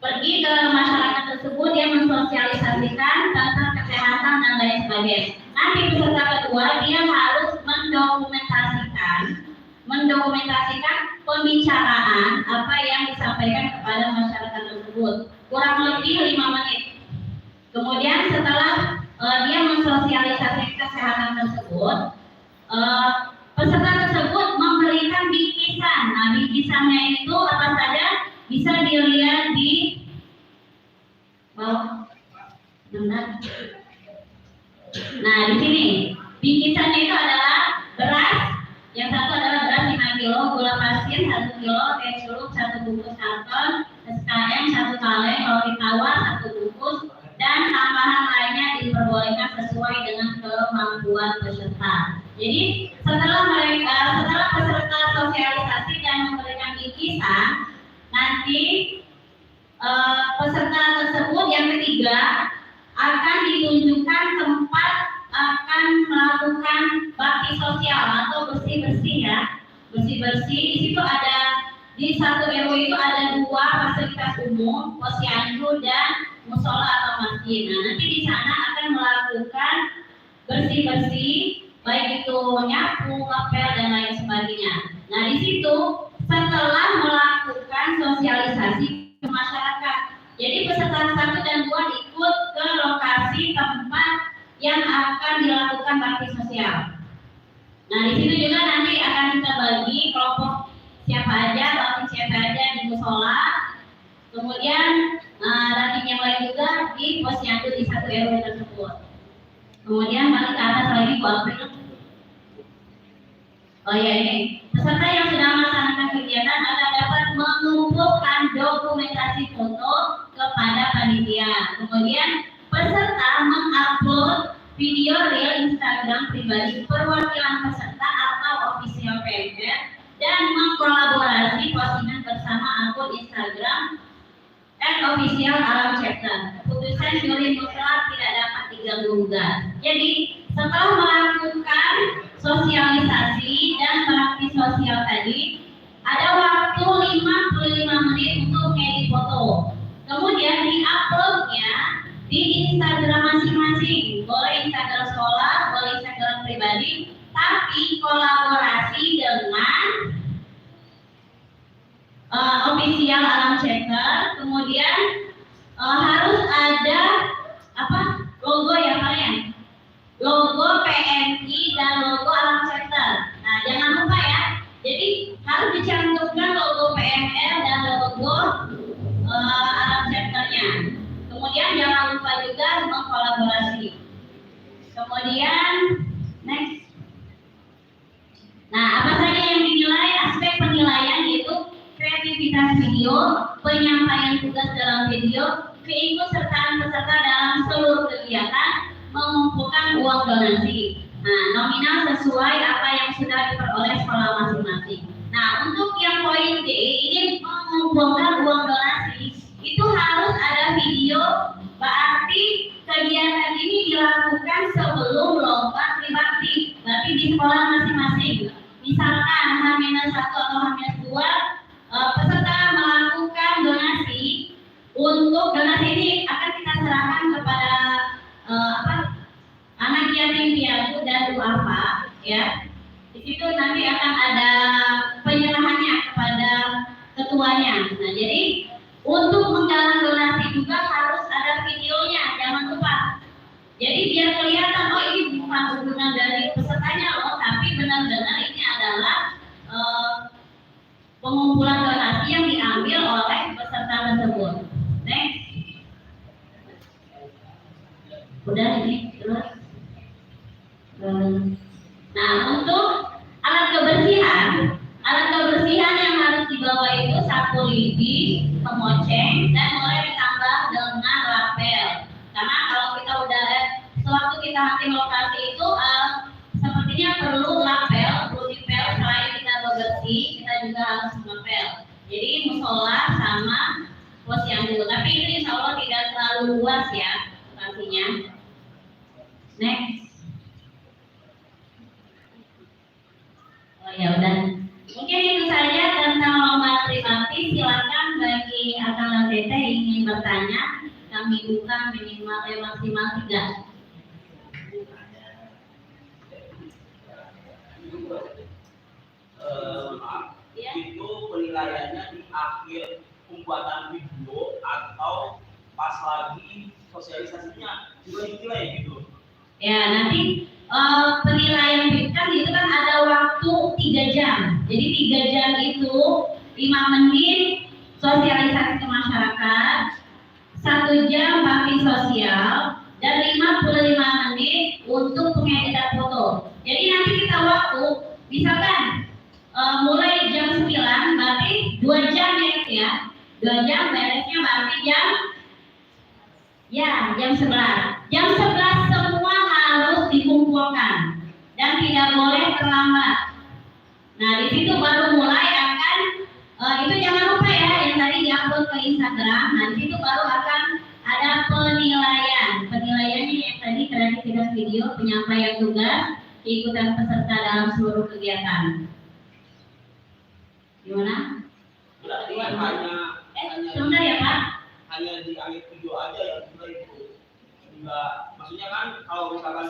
pergi ke masyarakat tersebut, dia mensosialisasikan tentang kesehatan dan lain sebagainya. Nanti peserta kedua dia harus mendokumentasikan pembicaraan apa yang disampaikan kepada kepada masyarakat tersebut kurang lebih 5 menit. Kemudian setelah dia mensosialisasikan kesehatan tersebut, peserta tersebut memberikan bingkisan. Nah, bingkisannya itu apa saja bisa dilihat di bawah. Benar. Nah, di sini bingkisannya itu adalah beras. Yang satu adalah beras 5 kilo, gula pasir 1 kilo, teh celup 1 bungkus karton, SKM 1 kaleng, roti tawar 1 bungkus, dan tambahan lainnya diperbolehkan sesuai dengan kemampuan peserta. Jadi setelah peserta sosialisasi dan memberikan bingkisan, nanti peserta tersebut yang ketiga akan ditunjukkan tempat akan melakukan bakti sosial atau bersih-bersih ya. Bersih-bersih di situ ada di satu RW itu ada 2 fasilitas umum, posyandu dan musola atau masjid. Nah, nanti di sana akan melakukan bersih-bersih baik itu nyapu, ngepel dan lain sebagainya. Nah, di situ setelah melakukan sosialisasi ke masyarakat. Jadi peserta 1 dan 2 ikut ke lokasi tempat yang akan dilakukan bakti sosial. Nah, di situ juga nanti akan kita bagi kelompok siapa aja, bakti siapa aja di musola. Kemudian nanti yang lain juga di posyandu di satu RW tersebut. Kemudian balik ke atas lagi Bu April. Oh ya, ini peserta yang sudah melaksanakan kegiatan akan dapat mengumpulkan dokumentasi foto kepada panitia. Kemudian peserta mengupload video real Instagram pribadi perwakilan peserta atau official page dan mengkolaborasi postingan bersama akun Instagram @official Alam Chapter. Keputusan juri mutlak tidak dapat diganggu-gugat. Jadi setelah melakukan sosialisasi dan bakti sosial tadi, ada waktu 55 menit untuk edit foto. Kemudian di-uploadnya di Instagram masing-masing, boleh Instagram sekolah, boleh Instagram pribadi, tapi kolaborasi dengan official Alam Chapter. Kemudian harus ada logo ya kalian, logo PMI dan logo Alam Chapter. Nah, jangan lupa ya, jadi harus dicantumkan logo PML dan logo Alam Chapternya. Kemudian jangan lupa juga mengkolaborasi. Kemudian next. Nah, apa saja yang dinilai? Aspek penilaian yaitu kreativitas video, penyampaian tugas dalam video, keikutsertaan peserta dalam seluruh kegiatan, mengumpulkan uang donasi. Nah, nominal sesuai apa yang sudah diperoleh sekolah masing-masing. Nah, untuk yang poin D ini mengumpulkan uang donasi, itu harus ada video, berarti kegiatan ini dilakukan sebelum lomba tribakti, tapi di sekolah masing-masing. Misalkan H-1 atau H-2 peserta melakukan donasi. Untuk donasi ini akan kita serahkan kepada anak yatim piatu dan duafa ya. Di situ nanti akan ada penyerahannya kepada ketuanya. Nah, jadi untuk menggalang donasi juga harus ada videonya, jangan lupa. Jadi biar kelihatan, oh ini bukan hubungan dari pesertanya loh, tapi benar-benar ini adalah pengumpulan donasi yang diambil oleh peserta tersebut. Next. Udah ini terus. Nah, untuk alat kebersihan yang harus dibawa itu sapu lidi, kemoceng, dan boleh ditambah dengan lapel. Karena kalau kita udah sewaktu kita hunting lokasi itu sepertinya perlu lapel, perlu dipel. Selain kita bersih, kita juga harus ngepel. Jadi musola sama posyandu. Tapi ini insya Allah tidak terlalu luas ya lokasinya. Next. Oh ya udah. Mungkin itu saja tentang lomba tribakti. Silakan bagi akang teteh ingin bertanya, kami buka minimal maksimal 3. Itu penilaiannya di akhir pembuatan video atau pas lagi sosialisasinya juga dinilai gitu. Ya, nanti penilaian kan itu kan ada waktu 3 jam. Jadi 3 jam itu 5 menit sosialisasi ke masyarakat, 1 jam bakti sosial, dan 55 menit untuk pengeditan foto. Jadi nanti kita waktu, misalkan mulai jam 9, berarti 2 jam ya, 2 jam beresnya berarti jam 11. Jam 11 semua harus dikumpulkan dan tidak boleh terlambat. Nah, di situ baru mulai akan itu jangan lupa ya yang tadi diupload ke Instagram. Nah, di situ baru akan ada penilaian. Penilaiannya yang tadi kreativitas video, penyampaian tugas, keikutan peserta dalam seluruh kegiatan. Gimana? Berarti hanya Sebentar ya Pak. hanya di akhir video aja yang kita itu enggak, maksudnya kan kalau misalkan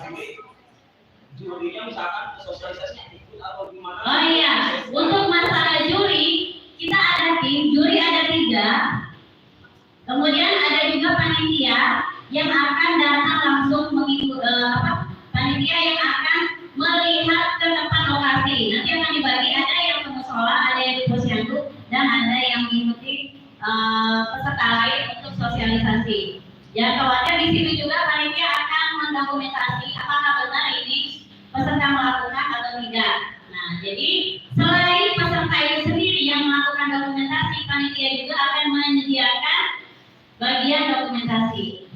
jurinya misalkan sosialisasinya ikut atau gimana. Oh iya, untuk masalah juri kita ada tim, juri ada 3. Kemudian ada juga panitia yang akan datang langsung mengikut panitia yang akan melihat ke tempat lokasi. Nanti akan dibagi, ada yang ke musola, ada yang di posyandu, dan ada yang mengikuti peserta lain untuk sosialisasi. Jangan khawatir, di sini juga panitia akan mendokumentasi apakah benar ini peserta melakukan atau tidak. Nah, jadi selain peserta itu sendiri yang melakukan dokumentasi, panitia juga akan menyediakan bagian dokumentasi.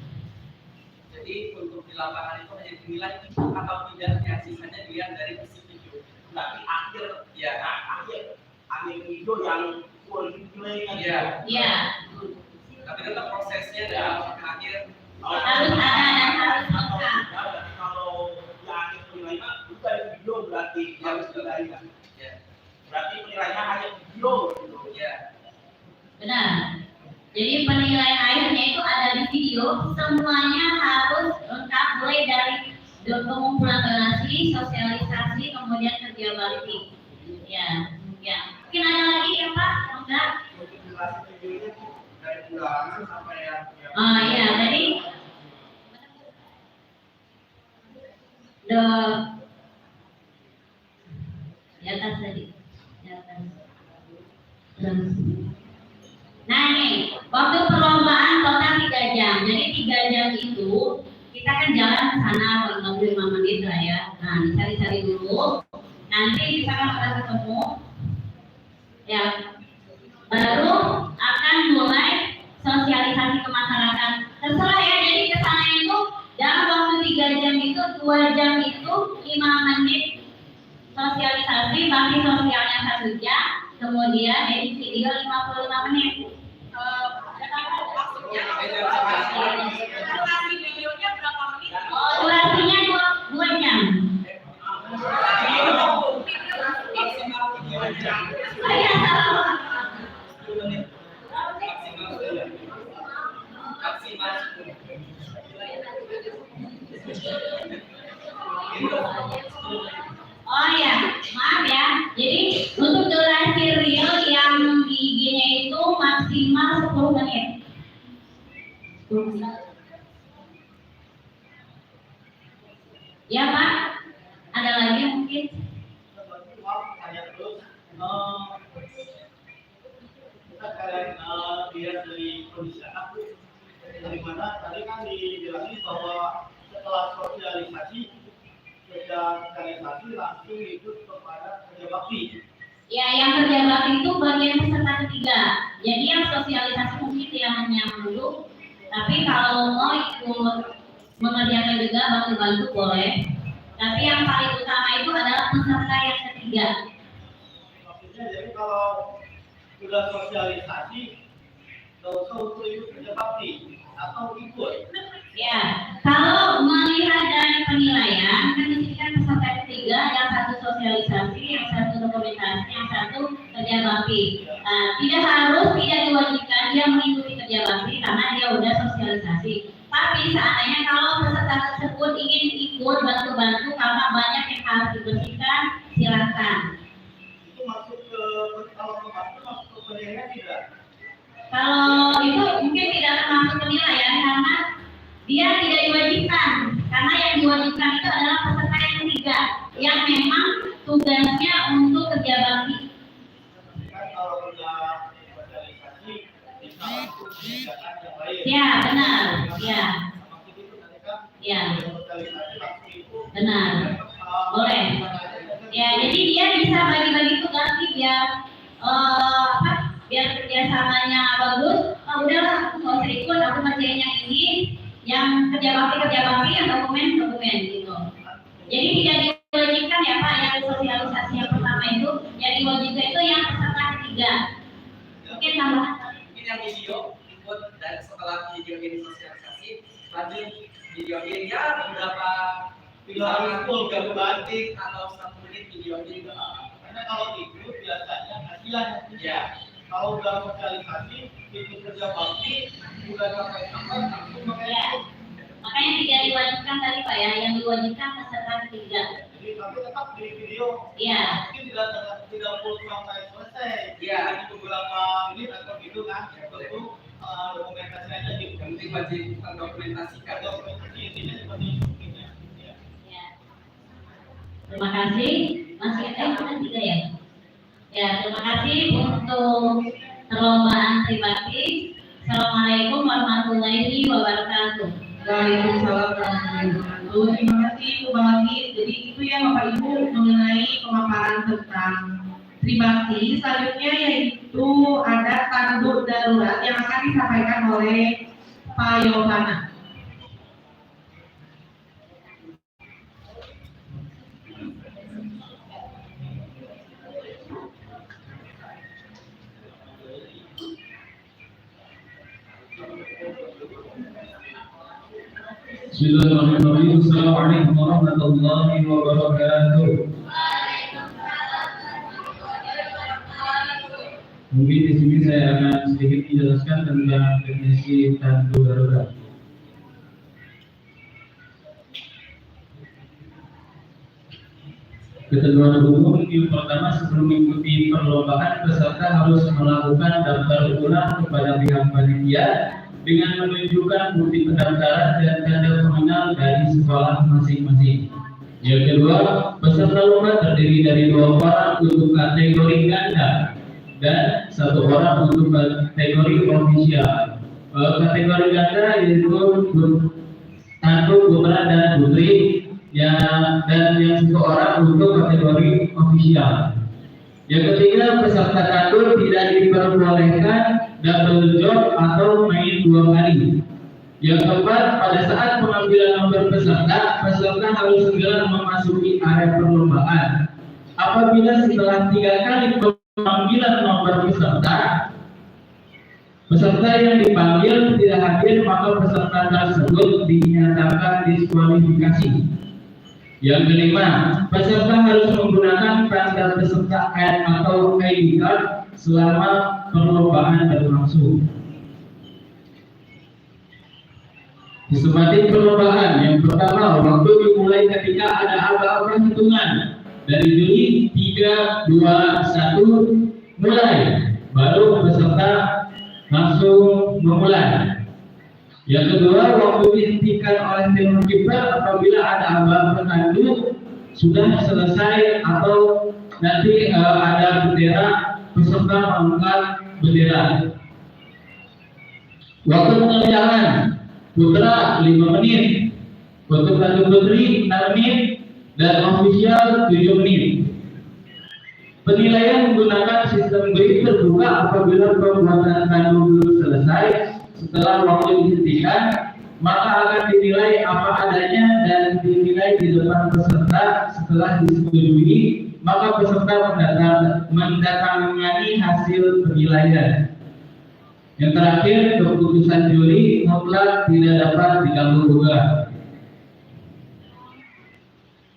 Jadi untuk di lapangan itu hanya dinilai itu atau tidaknya, sisanya dilihat dari isi video. Berarti akhir video yang dinilai kan Iya. Iya, Tapi tetap prosesnya dalam akhir harus ada dan harus lengkap. Kalau yang akhir penilaian bukan video berarti harus penilaian. ya. Berarti penilaiannya hanya video gitu. Ya. Benar. Jadi penilaian akhirnya itu ada di video, semuanya harus lengkap mulai dari pengumpulan donasi, sosialisasi, kemudian kerja bakti. Ya. Mungkin ada lagi ya Pak? Enggak? Durasi videonya dari ulangan sampai yang Oh iya, tadi di atas tadi, di atas. Terus. Nah nih, waktu perlombaan total 3 jam. Jadi 3 jam itu kita kan jalan ke sana kurang lebih 5 menit lah ya. Nah, dicari-cari dulu. Nanti bisa kita ketemu. Ya, baru akan mulai sosialisasi ke masyarakat. Terserah ya, jadi ke sana itu dalam waktu 3 jam itu, 2 jam itu 5 menit sosialisasi, bakti sosialnya 1 jam, kemudian edit video 55 menit. Maksudnya durasi videonya berapa menit? Durasinya 2 jam. Oh iya, salah. Oh ya, maaf ya. Jadi untuk durasi real yang di IG-nya itu maksimal 10 menit. Ya Pak, ada lagi mungkin? Hanya terus kita kalian lihat dari kondisi anak dari mana tadi kan dibilangin bahwa setelah sosialisasi langsung ikut kepada kerja bakti. Ya, yang kerja bakti itu bagian peserta ketiga. Jadi yang sosialisasi mungkin dia hanya menunduk, tapi kalau mau ikut mengerjakan juga bantu-bantu boleh. Tapi yang paling utama itu adalah peserta yang ketiga. Maksudnya jadi kalau sudah sosialisasi, nggak usah untuk ikut kerja bakti atau ikut. Ya, kalau melihat dari penilaian, kan di sini kan peserta ketiga, yang satu sosialisasi, yang satu dokumentasi, yang satu kerja bakti. Tidak diwajibkan dia mengikuti kerja bakti karena dia udah sosialisasi. Tapi seandainya kalau peserta tersebut ingin ikut bantu-bantu karena banyak yang harus dibersihkan, silakan. Itu masuk ke kalau masuk ke penilaian tidak? Kalau itu mungkin tidak termasuk penilaian karena dia tidak diwajibkan. Karena yang diwajibkan itu adalah peserta yang ketiga yang memang tugasnya untuk kerja bakti. Kan kalau udah sosialisasi bisa langsung kegiatan yang lain. Ya benar, ya, Maksud itu tadi kan ya sosialisasi langsung itu benar, boleh. Ya jadi dia bisa bagi-bagi tugas sih biar biar kerjasamanya bagus. Oh, udahlah aku nggak usah ikut, aku kerjain yang ini, yang kerja bakti, yang dokumen gitu. Jadi tidak diwajibkan ya Pak, yang sosialisasi yang pertama itu, yang diwajibkan itu yang peserta ketiga. Mungkin tambahan. Mungkin yang video ikut dan setelah video ini sosialisasi lanjut video ini ya beberapa Full gak batik atau 1 menit video ini juga. Karena kalau itu biasanya hasilan Ya. Kalau udah sosialisasi itu kerja bakti udah sampai langsung Ya. makanya. Makanya tidak diwajibkan tadi Pak ya, yang diwajibkan peserta ketiga. Jadi tapi tetap di video Iya. mungkin tidak full sampai selesai. Iya. Jadi beberapa menit atau gitu kan. Tentu dokumentasi aja di Yang penting wajib mendokumentasikan. dokumentasi intinya seperti itu. Ya. Ya. Terima kasih. Masih ada 3 ya? Ya, terima kasih untuk perlombaan tribakti. Assalamualaikum warahmatullahi wabarakatuh. Waalaikumsalam warahmatullahi wabarakatuh. Terima kasih Bu Bagi. Jadi itu ya Bapak Ibu mengenai pemaparan tentang tribakti. Selanjutnya yaitu ada tanduk darurat yang akan disampaikan oleh Pak Yovana. Bismillahirrahmanirrahim. Assalamualaikum warahmatullahi wabarakatuh. Mungkin di sini saya akan sedikit menjelaskan tentang definisi tanduk darurat. Ketentuan umum yang pertama, sebelum mengikuti perlombaan, peserta harus melakukan daftar ulang kepada pihak panitia dengan menunjukkan bukti pendaftaran dan tanda pengenal dari sekolah masing-masing. Yang kedua, peserta lomba terdiri dari 2 orang untuk kategori ganda dan 1 orang untuk kategori ofisial. Kategori ganda yaitu tanduk, putra dan putri, dan yang 1 orang untuk kategori ofisial. Yang ketiga, peserta tanduk tidak diperbolehkan double job atau main 2 kali. Yang keempat, pada saat pengambilan nomor peserta harus segera memasuki area perlombaan. Apabila setelah 3 kali pemanggilan nomor peserta yang dipanggil tidak hadir, maka peserta tersebut dinyatakan diskualifikasi. Yang kelima, peserta harus menggunakan tanda peserta atau ID card selama perlombaan berlangsung. Disebati perlombaan, yang pertama, waktu dimulai ketika ada aba-aba hitungan dari Juli 3, 2, 1 mulai, baru peserta langsung memulai. Yang kedua, waktu dihentikan oleh tim kiper apabila ada aba-aba tanduk sudah selesai atau nanti ada bendera, peserta mengangkat bendera. Waktu pengerjaan putra 5 menit, untuk tanduk putri 6 menit, dan ofisial 7 menit. Penilaian menggunakan sistem grid terbuka apabila pembuatan tanduk belum selesai. Setelah waktu dihentikan, maka akan dinilai apa adanya dan dinilai di depan peserta. Setelah disetujui, maka peserta mendatangani hasil penilaian. Yang terakhir, keputusan juri mutlak tidak dapat diganggu-gugat.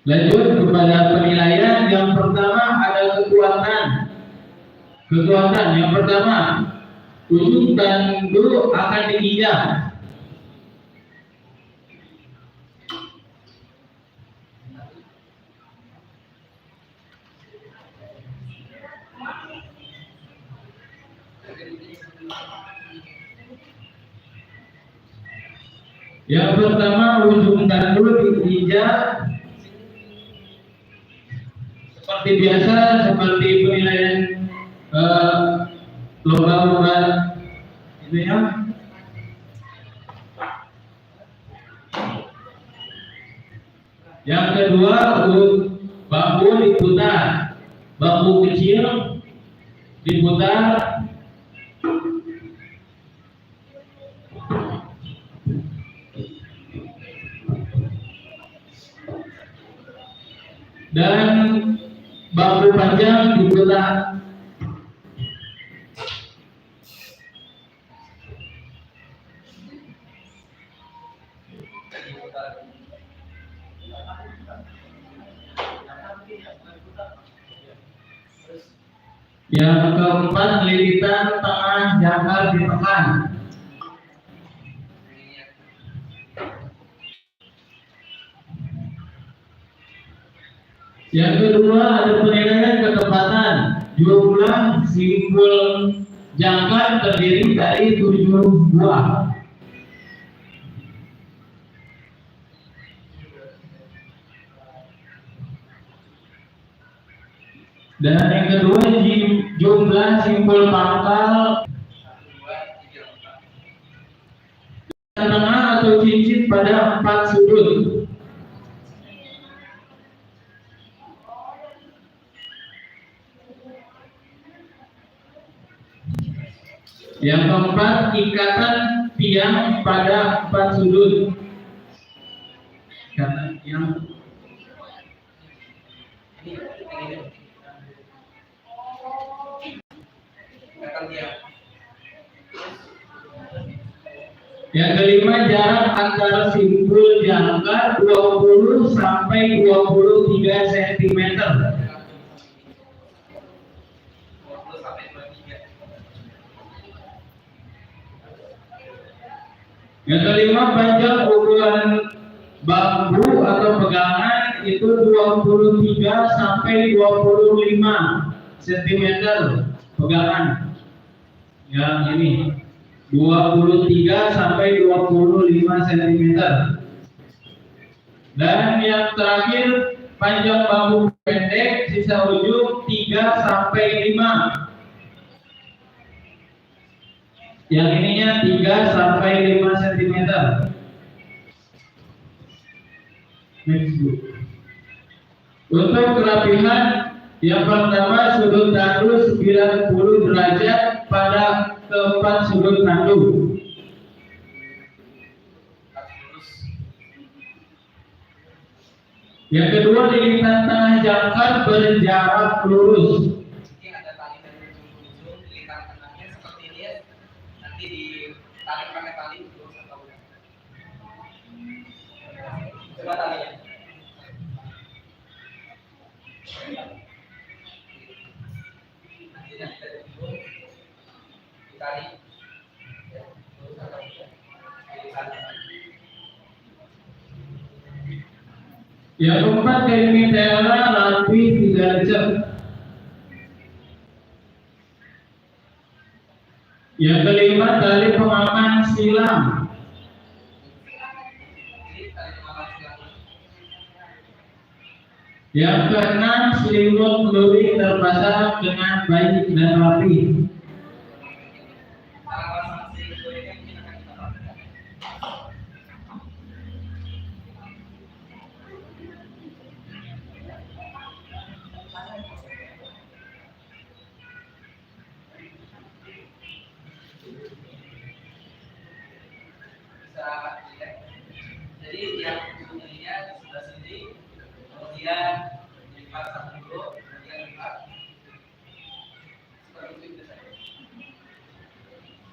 Lanjut kepada penilaian. Yang pertama ada kekuatan. Yang pertama, ujung tanduk akan diinjak. Yang pertama, ujung tandu diinjak seperti biasa, seperti penilaian lomba-lomba itu ya. Yang kedua, bambu diputar, bambu kecil diputar. Dan bambu panjang diputar. Yang keempat, lilitan tengah jangkar ditekan. Yang kedua, ada penilaian ketepatan. Jumlah simpul jangkar terdiri dari 7 buah. Dan yang kedua, jumlah simpul pangkal tengah atau cincin pada 4 sudut. Yang keempat, ikatan tiang pada 4 sudut. Ikatan tiang. Yang kelima, jarak antara simpul jangkar 20 sampai 23 cm. Yang kelima, panjang ukuran bambu atau pegangan itu 23 sampai 25 cm pegangan. Yang ini 23 sampai 25 cm. Dan yang terakhir, panjang bambu pendek sisa ujung 3 sampai 5. Yang ininya 3 sampai 5 cm. Next. Untuk kerapihan, yang pertama, sudut tandu 90 derajat pada keempat sudut tandu. Yang kedua, lilitan tengah jangkar berjarak lurus. Ada tali dari ujung lilitan tengahnya seperti ini ya. Nanti ditarik pakai tali terus atau coba talinya. Nanti dari ujung ditarik terus atau ditarik. Yang keempat, kain mitela rapi 3 jam. Yang kelima, tali pengaman silam. Yang keenam, selimut lurik terpasang dengan baik dan rapi. Jadi yang ujungnya di sebelah sini, kemudian dipasang dulu, kemudian lipat. Seperti itu saja.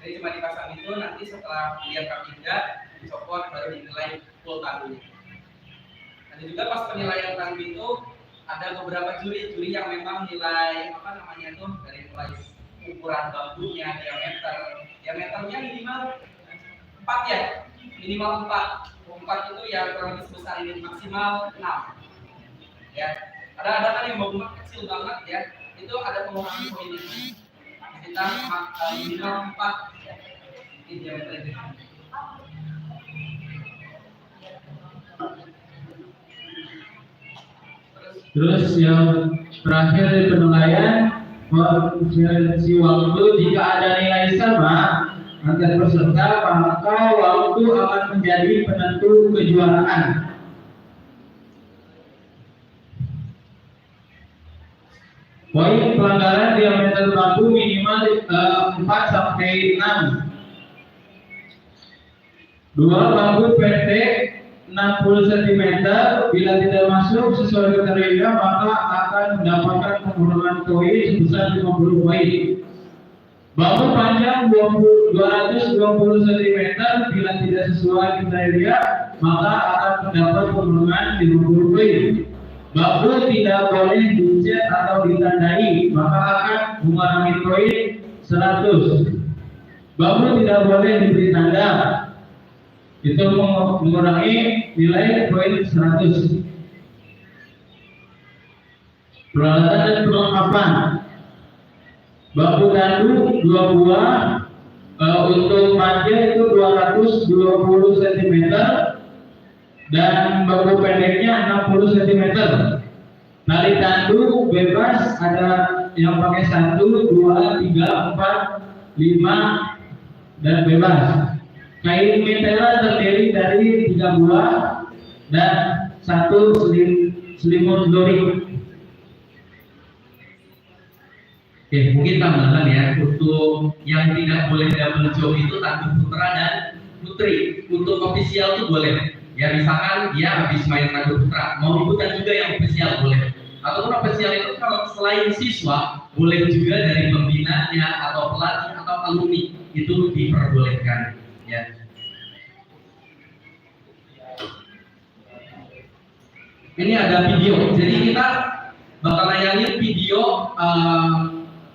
Jadi cuma dipasang itu, nanti setelah dia tidak dicopot baru dinilai full tandunya. Dan juga pas penilaian tandu itu ada beberapa juri yang memang nilai dari mulai ukuran bambunya, diameternya minimal 4 ya, minimal 4 itu yang kurang lebih sebesar ini, maksimal 6 ya. Ada kan yang bambu kecil banget ya, itu ada pengurangan poinnya. sekitar minimal 4 di diameternya. Terus yang terakhir di penilaian si waktu, jika ada nilai sama antar peserta maka waktu akan menjadi penentu kejuaraan. Poin pelanggaran diameter bambu minimal 4 sampai 6. 2. Bambu pendek 60 cm bila tidak masuk sesuai kriteria maka akan mendapatkan pengurangan poin sebesar 50 poin. Bambu panjang 220 cm bila tidak sesuai kriteria maka akan mendapat pengurangan 50 poin. Bambu tidak boleh dicat atau ditandai maka akan mengurangi poin 100. Bambu tidak boleh diberi tanda, itu mengurangi nilai poin 100. Peralatan dan perlengkapan. Bambu tandu 2 buah, untuk manja itu 220 cm dan bambu pendeknya 60 cm. Tali tandu bebas ada yang pakai 1, 2, 3, 4, 5 dan bebas. Kain mitela terdiri dari 3 buah dan 1 selimut lurik. Oke, mungkin tambahan ya, untuk yang tidak boleh double job itu tandu putra dan putri. Untuk official itu boleh. Ya misalkan dia habis main tandu putra, mau ikutan juga yang official boleh. Ataupun official itu kalau selain siswa, boleh juga dari pembinanya atau pelatih atau alumni, itu diperbolehkan. Ya. Ini ada video, jadi kita bakal nayangin video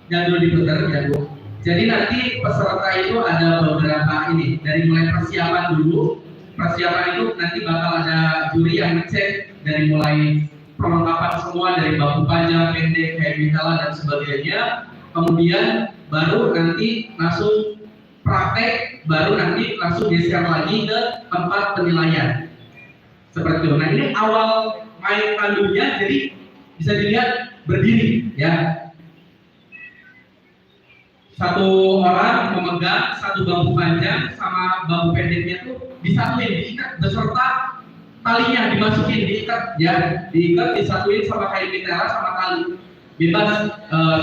yang dulu diputar ya Bu. Jadi nanti peserta itu ada beberapa ini, dari mulai persiapan dulu. Persiapan itu nanti bakal ada juri yang ngecek dari mulai perlengkapan semua dari bambu panjang, pendek, kayak mitala dan sebagainya. Kemudian baru nanti langsung praktek, baru nanti langsung geser lagi ke tempat penilaian. Seperti itu. Nah ini awal main tandunya, jadi bisa dilihat berdiri ya. Satu orang memegang satu bambu panjang sama bambu pendeknya tuh disatuin, diikat beserta talinya, dimasukin, diikat ya, diikat, disatuin sama kain mitela sama tali. Bebas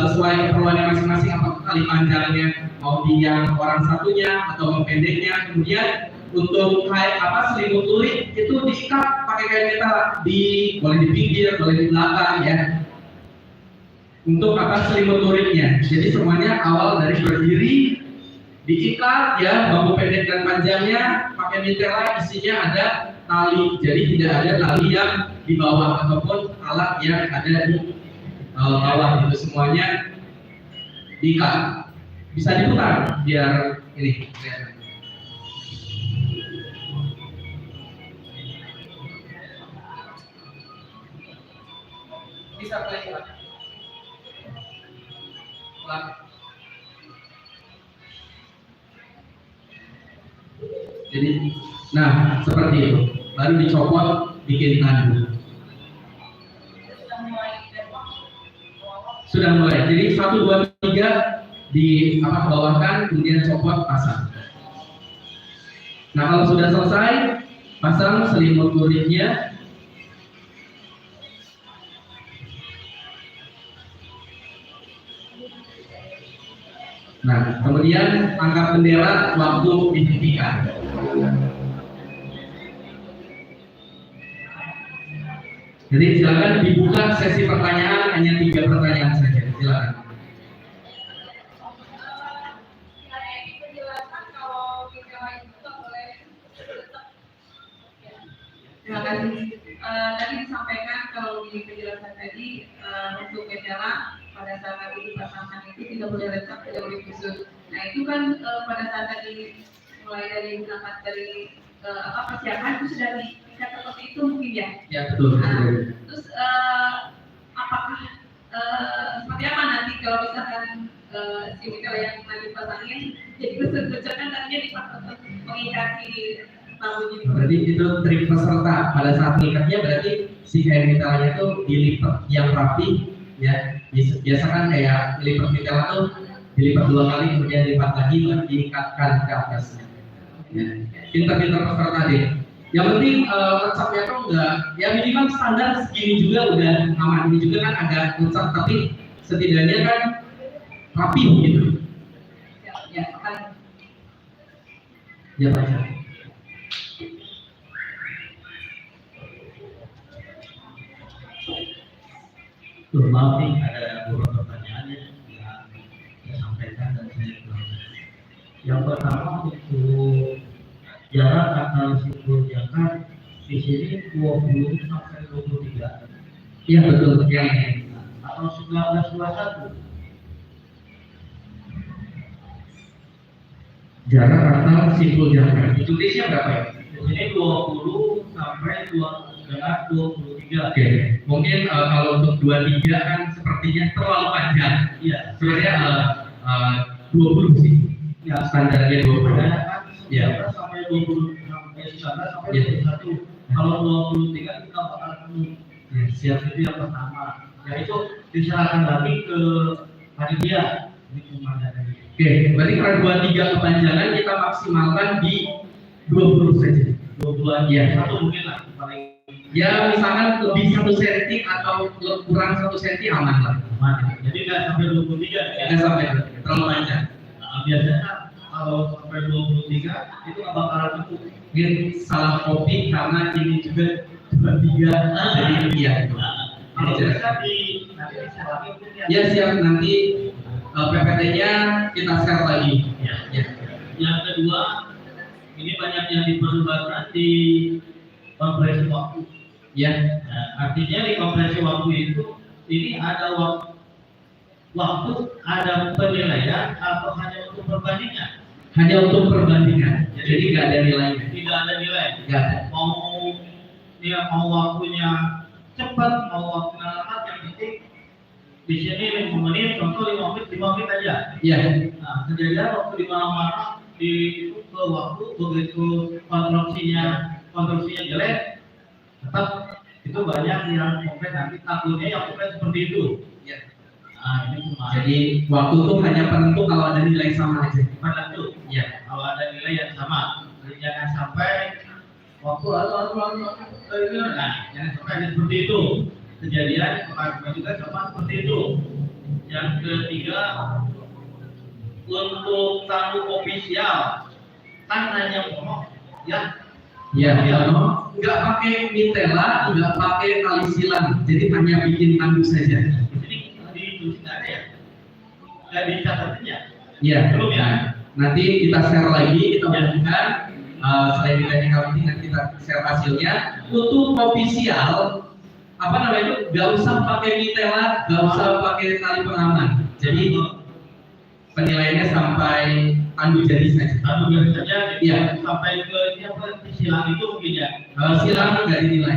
sesuai keperluannya masing-masing, apa tali panjangnya mau di yang orang satunya atau mau pendeknya. Kemudian untuk kayak selimut lurik itu diikat pakai kain mitela, boleh di pinggir, boleh di belakang ya. Untuk selimut luriknya, jadi semuanya awal dari berdiri, diikat ya, bambu pendek dan panjangnya pakai mitela, isinya ada tali, jadi tidak ada tali yang di bawah ataupun alat yang ada di bawah, itu semuanya diikat. Bisa diputar biar ini kelihatan. Bisa kelihatan. Jadi, nah seperti itu, baru dicopot, bikin tandu. Sudah mulai. Jadi 1, 2, 3 di bawahkan, kemudian copot, pasang. Nah kalau sudah selesai, pasang selimut luriknya. Nah, kemudian angkat bendera waktu dihentikan. Jadi silakan dibuka sesi pertanyaan, hanya 3 pertanyaan saja. Silakan. Terima kasih. Tadi disampaikan kalau di penjelasan tadi untuk mitela pada saat itu pasangan itu tidak boleh lecak, tidak boleh kusut. Nah itu kan pada saat tadi mulai dari berangkat dari persiapan itu sudah diikat seperti itu mungkin ya? Ya betul. Terus apakah seperti apa nanti kalau misalkan si Mikel yang tadi pasangin, jadi kesentuhan kan tadinya dipakai untuk mengikat si bambunya. Berarti itu trik peserta. Pada saat mengikatnya berarti si kain mitelanya itu dilipat yang rapi, ya. Biasa kan kayak lipat mitela tuh dilipat 2 kali kemudian lipat lagi baru diikatkan ke atasnya. Ya. Pintar-pintar peserta deh. Yang penting lecaknya tuh enggak, ya minimal standar segini juga udah aman. Ini juga kan agak lecak tapi setidaknya kan rapi gitu. Ya, kan. Ya Pak. Tuh, maaf nih, ada beberapa pertanyaan yang saya sampaikan dan saya jawab. Yang pertama untuk jarak antara simpul jangkar di sini 20 sampai 23. Iya betul, yang ini. Atau 1921. Jarak antar simpul jangkar. Itu tulisnya berapa ya? Di sini 20 sampai 23. Oke, mungkin kalau untuk 23 kan sepertinya terlalu panjang. Iya. Sebenarnya 20 sih. Ya, Standarnya 20. kan Ya. sampai 20 sampai 19 sampai Ya. 21. Kalau 23 kita bakal penuh. Ya, Siap itu yang pertama. Ya itu diserahkan lagi ke panitia. Ini cuma dari Oke, berarti kalau 23 kepanjangan kita maksimalkan di 20 saja. 22 Iya. Satu mungkin lah paling Ya misalkan lebih 1 cm atau kurang 1 cm aman lah. aman. Jadi nggak sampai 23 ya. Nggak sampai terlalu panjang. Nah, biasanya kalau sampai 23 itu nggak bakalan cukup. Mungkin salah copy karena ini juga 23 jadi iya. Kalau bisa di nanti bisa lagi mungkin ya. Ya siap, nanti PPT-nya kita share lagi. Ya. Ya. Yang kedua, ini banyak yang diperdebatkan di kompresi waktu. Ya. Nah, artinya di kompresi waktu itu ini ada waktu ada penilaian atau hanya untuk perbandingan? Hanya untuk perbandingan. Jadi nggak ada nilainya. Tidak ada nilai. Nggak ada. Mau waktunya cepat, mau waktunya lambat, yang penting di sini 5 menit, contoh 5 menit aja. Iya. Nah, kejadian waktu di mana-mana di ke waktu begitu konstruksinya jelek, tetap itu banyak yang komplain nanti takutnya yang komplain seperti itu. Ya. Nah, ini cuma Jadi waktu itu hanya penentu kalau ada nilai sama aja. penentu. Ya. Kalau ada nilai yang sama, jadi jangan sampai waktu nah, jangan sampai ada seperti itu. Kejadian kemarin juga sama seperti itu. Yang ketiga, untuk tamu ofisial kan hanya ngomong ya. Ya, nggak pakai mitela, nggak pakai tali silang, jadi hanya bikin tandu saja. Jadi ditulis nggak ada ya? Nggak dicatatnya. Ya, Belum ya? nanti kita share lagi, kita umumkan. Selain di teknikal ini nanti kita share hasilnya. Untuk ofisial, apa namanya itu, nggak usah pakai mitela, nggak usah pakai tali pengaman. Jadi penilaiannya sampai tandu jadi saja. Atau biar saja Iya. sampai ke ini apa silang itu mungkin ya. Silang nggak dinilai.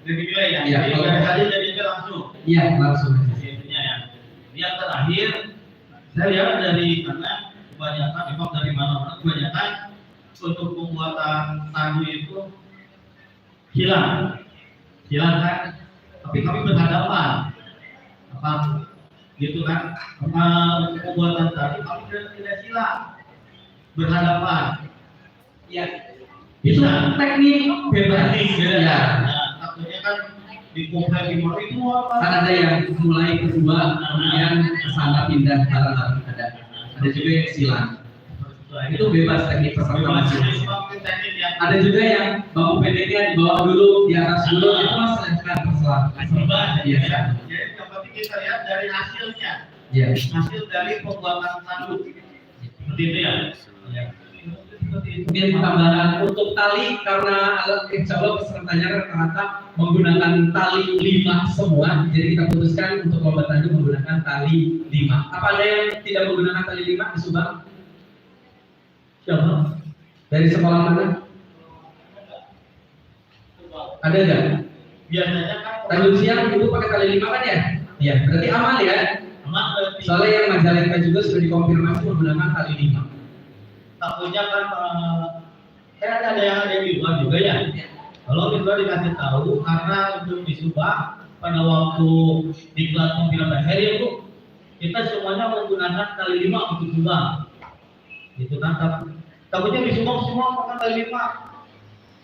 Nggak dinilai ya. Iya, Jadi kalau- nggak ada jadinya langsung. Iya, langsung aja. Intinya ya. Yang terakhir, saya lihat dari karena kebanyakan memang dari mana-mana kebanyakan untuk pembuatan tandu itu hilang kan. Tapi kami berhadapan apa gitu kan. Untuk pembuatan tandu kami tidak hilang berhadapan. Iya. Bisa. Teknik bebas. Ya. Ya. Nah, takutnya kan di komplek timur itu apa? Kan ada yang mulai kedua, kemudian kesana pindah bareng ada. Ada juga yang silang. Itu bebas teknik peserta masing-masing. Ada juga yang bambu pendeknya di bawah dulu, di atas dulu, itu mas silahkan terserah. Biasa. Jadi yang penting kita lihat dari hasilnya, Ya. hasil dari pembuatan tandu. Seperti itu ya. Ya. Seperti itu. Mungkin tambahan untuk tali karena insya Allah pesertanya rata-rata menggunakan tali 5 semua, jadi kita putuskan untuk lomba tandu menggunakan tali 5. Apa ada yang tidak menggunakan tali 5 di Subang? Siapa? Dari sekolah mana? Ada nggak? Biasanya kan Tandu siang itu pakai tali 5 kan ya? Iya, berarti aman ya? Emak berarti. Soalnya yang Majalengka juga sudah dikonfirmasi menggunakan tali 5. Takutnya kan ada yang di luar juga ya. Kalau di luar dikasih tahu karena untuk di Subang pada waktu diklat pemilihan akhir ya Bu, kita semuanya menggunakan tali 5 untuk Subang. Itu kan takutnya di Subang semua pakai tali 5.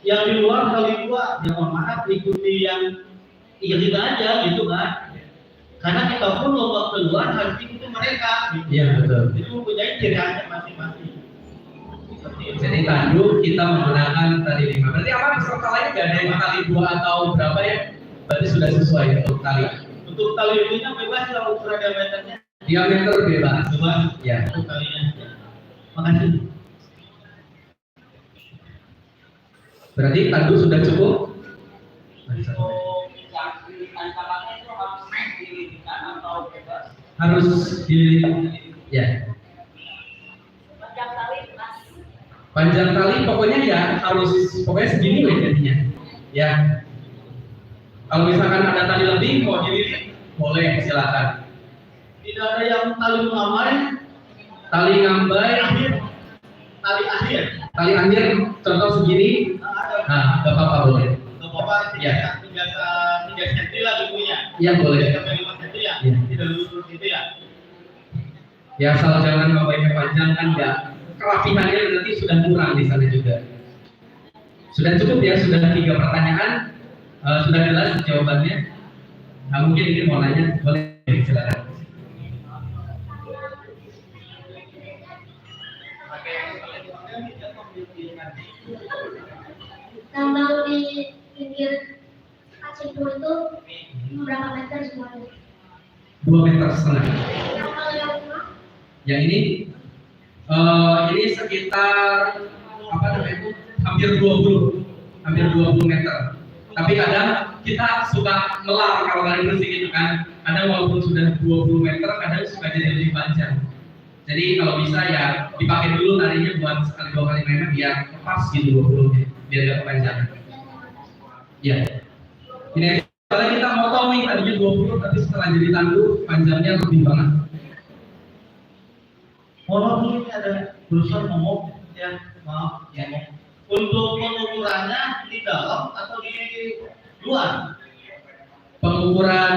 Yang di luar tali 2, ya mohon maaf ikuti yang kita aja gitu kan. Karena kita pun lomba keluar harus ikuti mereka. Iya betul. Itu mempunyai ciri khasnya masing-masing. Jadi tandu kita menggunakan tali 5. Berarti apa peserta lain nggak ada yang tali 2 atau berapa ya? Berarti sudah sesuai untuk tali. Untuk tali ininya bebas kalau ukuran diameternya. Diameter bebas. Bebas. Ya. Untuk talinya. Makasih. Berarti tandu sudah cukup. Harus dililitkan. Ya. Panjang tali pokoknya ya harus pokoknya segini loh jadinya. Ya. Kalau misalkan ada tali lebih mau dililit boleh silakan. Tidak ada yang tali ngambai, Tali ngambai, tali akhir. tali akhir contoh segini. Nah, gak apa-apa boleh. Nggak apa-apa. Ya. 3 cm lah ibunya. Iya boleh. 3 cm ya. Iya. Tidak lurus gitu ya. Ya asal jangan ngambainya panjang kan ya. Kerapihannya nanti sudah kurang di sana juga. Sudah cukup ya, sudah 3 pertanyaan, sudah jelas jawabannya. Nah mungkin ini mau nanya, boleh silakan. Kalau di pinggir Aceh itu berapa meter semuanya? 2,5 meter. Yang kalau yang rumah? Yang ini sekitar apa namanya itu hampir 20 meter. Tapi kadang kita suka melar kalau lari bersih gitu kan. Kadang walaupun sudah 20 meter, kadang suka jadi lebih panjang. Jadi kalau bisa ya dipakai dulu larinya buat sekali 2 kali mainnya biar pas gitu 20 biar gak kepanjangan. Ya. Ini kalau kita motong nih tadinya 20 tapi setelah jadi tandu panjangnya lebih banget. Mohon ini ada berusaha ngomong ya, maaf ya. Untuk pengukurannya di dalam atau di luar? Pengukuran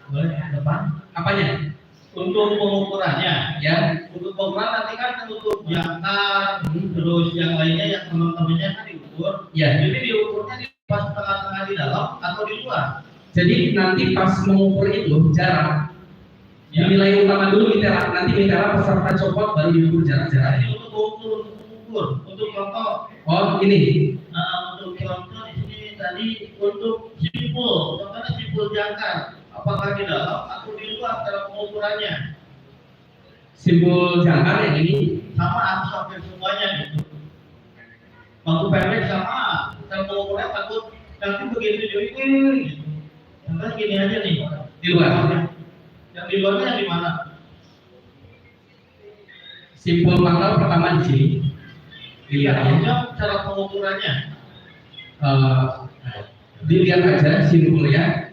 Boleh depan. apanya? Untuk pengukurannya, Ya. untuk pengukuran nanti kan untuk jangkar, terus yang lainnya yang teman-temannya kan diukur. Ya. Jadi diukurnya di pas tengah-tengah di dalam atau di luar? Jadi nanti pas mengukur itu jarak Ya. dinilai utama dulu mitera, nanti mitera peserta copot baru diukur jarak-jaraknya. Jadi untuk ukur, untuk contoh, Oh ini untuk contoh di sini tadi untuk simpul, contohnya simpul jangkar, apakah di dalam atau di luar dalam pengukurannya? simbol jangkar yang ini Sama atau hampir semuanya gitu. Bangku pendek sama, dalam pengukurannya takut nanti begitu jadi gitu. Contohnya gini aja nih, di luar. yang di luarnya yang di mana? Simbol pangkal pertama di sini. Dilihatnya. Maksudnya cara pengukurannya. Dilihat aja simbolnya.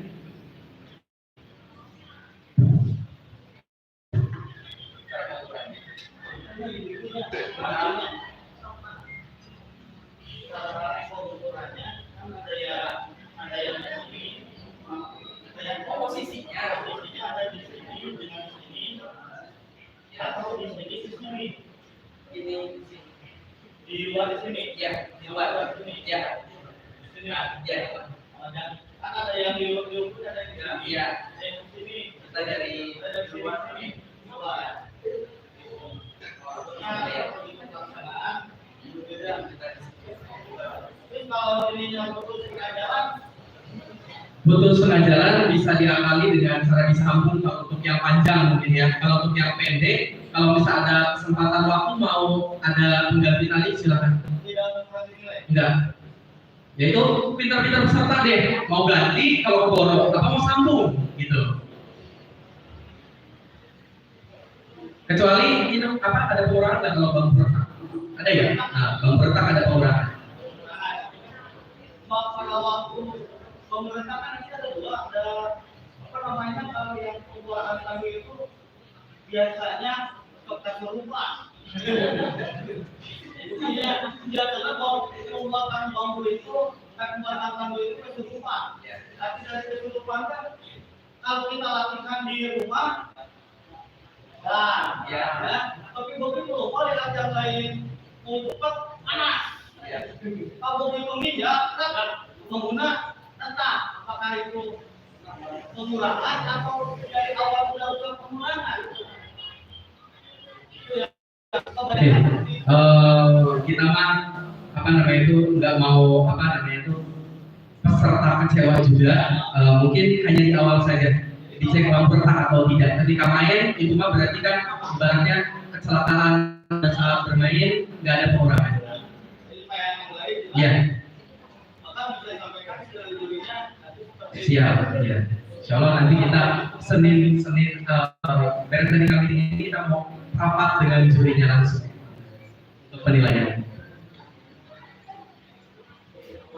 Di luar di sini. Ya, di luar. Ya, Di sini. ya. Dan kan ada yang di luar ada yang di dalam. Iya. Yang di sini. Kita dari Ada di luar sini. Luar. Tapi kalau ini yang putus jalan, Putus setengah jalan bisa diakali dengan cara disambung kalau untuk yang panjang mungkin ya. Kalau untuk yang pendek, kalau bisa ada kesempatan waktu mau ada pengganti tali silakan. tidak mengurangi nilai. Enggak. Ya itu pintar-pintar peserta deh. Mau ganti kalau borok apa mau sambung gitu. Kecuali ini apa ada pengurangan nggak kalau bang peretak? Ada ya? Nah, bang peretak ada pengurangan. Pada waktu pemerintah kan kita ada dua, ada apa namanya kalau yang pengurangan tadi itu biasanya suka serupa. Iya, biasanya pembuatan bambu itu kesurupan. Tapi dari kesurupan kan kalau kita lakukan di rumah, tapi begitu kalau yang lain mau cepat panas. Kalau begitu minyak kan mengguna tetap apakah itu pengurangan atau dari awal sudah pengurangan. Kita mah nggak mau peserta kecewa juga. Mungkin hanya di awal saja dicek bumper atau tidak. Ketika main itu mah berarti kan ibaratnya kecelakaan saat bermain nggak ada pengurangan. Ya. Siap. Ya. Insya Allah nanti kita Senin beres dari kami ini kita mau rapat dengan jurinya langsung untuk penilaian.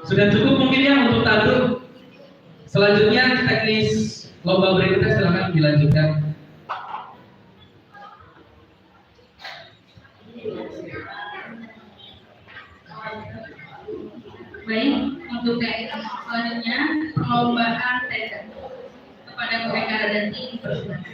Sudah cukup mungkin ya untuk tabur. Selanjutnya teknis lomba berikutnya silakan dilanjutkan. Baik, untuk teknis selanjutnya perlombaan tender kepada Bu Eka Radanti dipersilakan.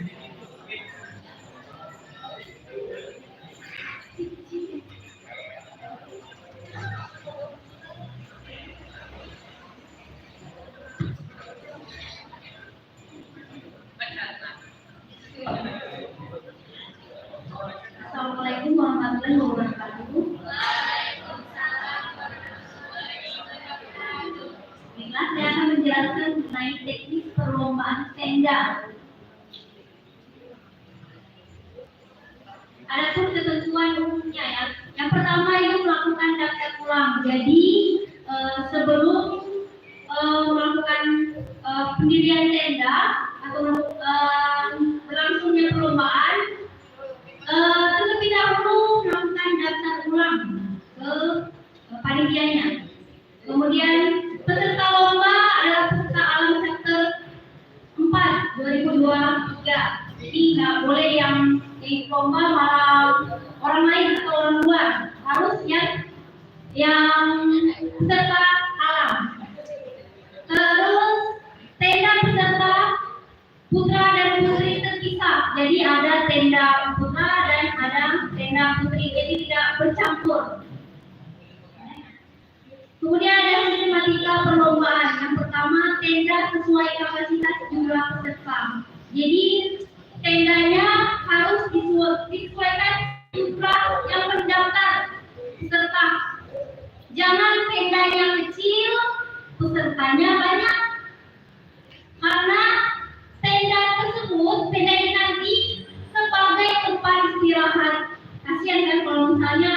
Assalamualaikum warahmatullahi wabarakatuh. Baiklah, saya akan menjelaskan mengenai teknis perlombaan tenda. Ada pun ketentuan umumnya ya. Yang pertama itu melakukan daftar ulang. Jadi sebelum melakukan pendirian tenda atau berlangsungnya perlombaan, terlebih dahulu melakukan daftar ulang ke panitianya. Kemudian peserta lomba adalah peserta alam sektor 4 2023. Jadi nggak boleh yang ikut lomba malah orang lain atau orang luar, harus yang peserta alam. Terus tenda peserta putra dan putri terpisah. Jadi ada tenda putra dan ada tenda putri, jadi tidak bercampur. Kemudian ada sistematika perlombaan. Yang pertama, tenda sesuai kapasitas jumlah peserta. Jadi tendanya harus disesuaikan jumlah yang terdaftar peserta. Jangan tenda yang kecil, pesertanya banyak. Karena tenda tersebut, tenda ini nanti sebagai tempat istirahat. Kasihan kan kalau misalnya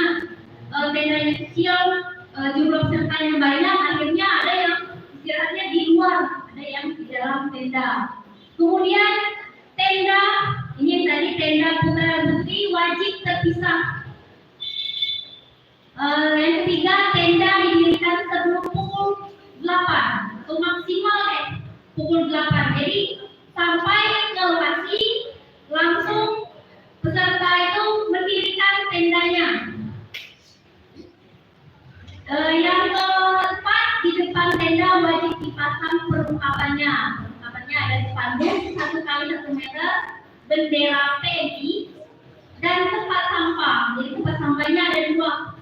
tendanya kecil, jumlah pesertanya banyak, akhirnya ada yang istirahatnya di luar, ada yang di dalam tenda. Kemudian tenda, ini tadi tenda putra dan putri wajib terpisah. Yang ketiga, tenda didirikan sebelum pukul 8 atau maksimal pukul 8. Jadi sampai ke lokasi langsung peserta itu mendirikan tendanya. Yang keempat, di depan tenda wajib dipasang perlengkapannya. Perlengkapannya ada spanduk 1 x 1 meter, bendera PNI, dan tempat sampah. Jadi tempat sampahnya ada 2.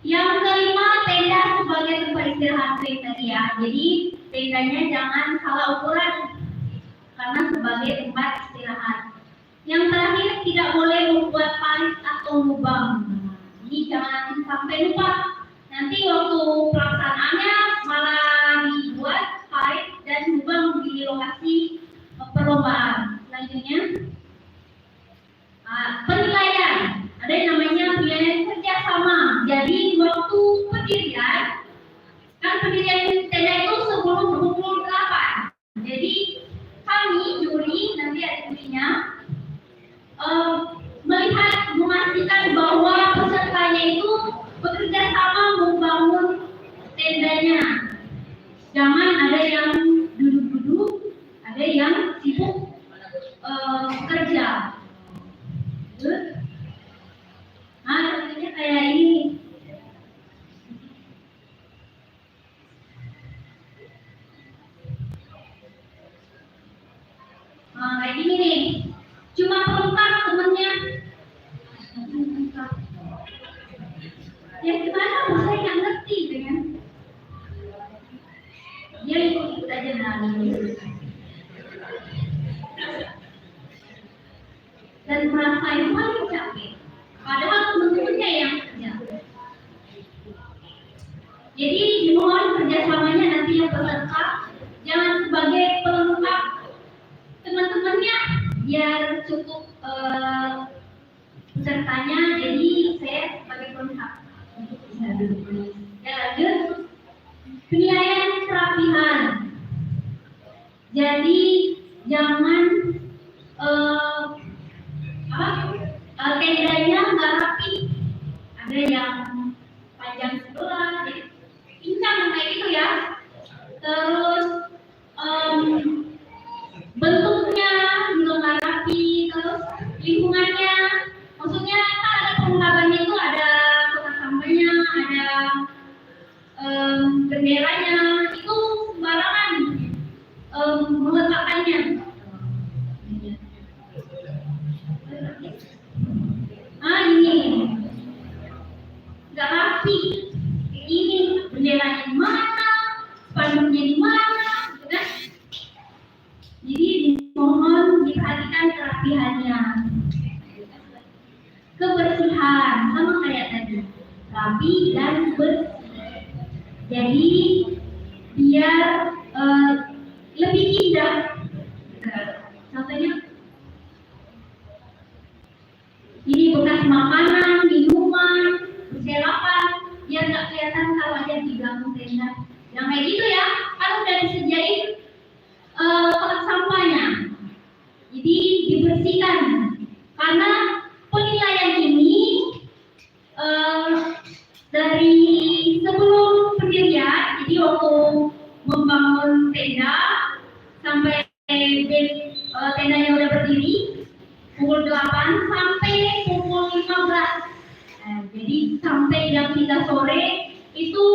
Yang kelima, tenda sebagai tempat istirahat tadi ya. Jadi tendanya jangan salah ukuran karena sebagai tempat istirahat. Yang terakhir, tidak boleh membuat parit atau lubang. Ini jangan sampai lupa. Nanti waktu pelaksanaannya malah dibuat parit dan lubang di lokasi perlombaan. Selanjutnya, penilaian. Ada yang namanya penilaian kerjasama. Jadi waktu pendirian, kan pendirian tenda itu sebelum pukul 8. Jadi kami juri, nanti ada jurinya, memastikan bahwa pesertanya itu bekerja sama membangun tendanya. Jangan ada yang duduk-duduk, ada yang sibuk kerja Ya gimana? Saya nggak ngerti dengan. Ya ikut aja nangis. Dan merasa itu paling capek. Padahal teman-temannya yang kerja. Jadi dimohon kerjasamanya nanti yang peserta jangan sebagai pelengkap teman-temannya biar cukup pesertanya. Jadi saya sebagai pelengkap untuk bisa duduk. Ya lanjut. Penilaian kerapihan. Jadi jangan tendanya nggak rapi. Ada yang panjang sebelah, jadi pincang kayak gitu ya. Terus bentuknya juga nggak rapi. Terus lingkungannya, maksudnya kan ada pengungkapannya itu ada kotak sampahnya, ada benderanya, itu sembarangan meletakkannya. Ini nggak rapi. Ini benderanya di mana, spanduknya di mana, gitu kan? Jadi dimohon diperhatikan kerapihannya. Kebersihan sama kayak tadi, rapi dan bersih. Jadi biar lebih indah. Contohnya ini bekas makanan, minuman, berserapan, biar nggak kelihatan kalau ada di belakang tenda. Yang kayak gitu ya, kan udah disediain kotak sampahnya. Jadi dibersihkan. Karena penilaian ini dari sebelum pendirian, jadi waktu membangun tenda sampai tendanya udah berdiri pukul 8 sampai pukul 15. Jadi sampai jam 3 sore itu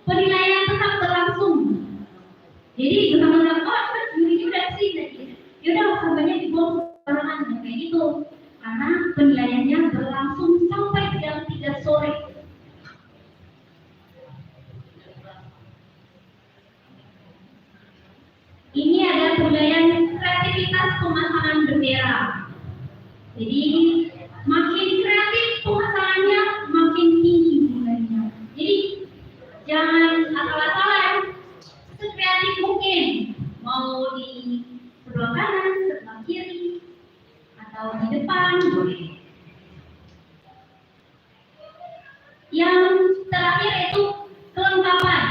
penilaian tetap berlangsung. Jadi benar-benar ini udah sih, ya udah sampahnya dibuang sembarangan kayak gitu. Karena penilaiannya berlangsung sampai jam 3 sore. Ini ada penilaian kreativitas pemasangan bendera. Jadi makin kreatif pemasangannya makin tinggi nilainya. Jadi jangan asal-asalan, sekreatif mungkin. Mau di sebelah kanan, sebelah kiri, atau di depan boleh. Yang terakhir itu kelengkapan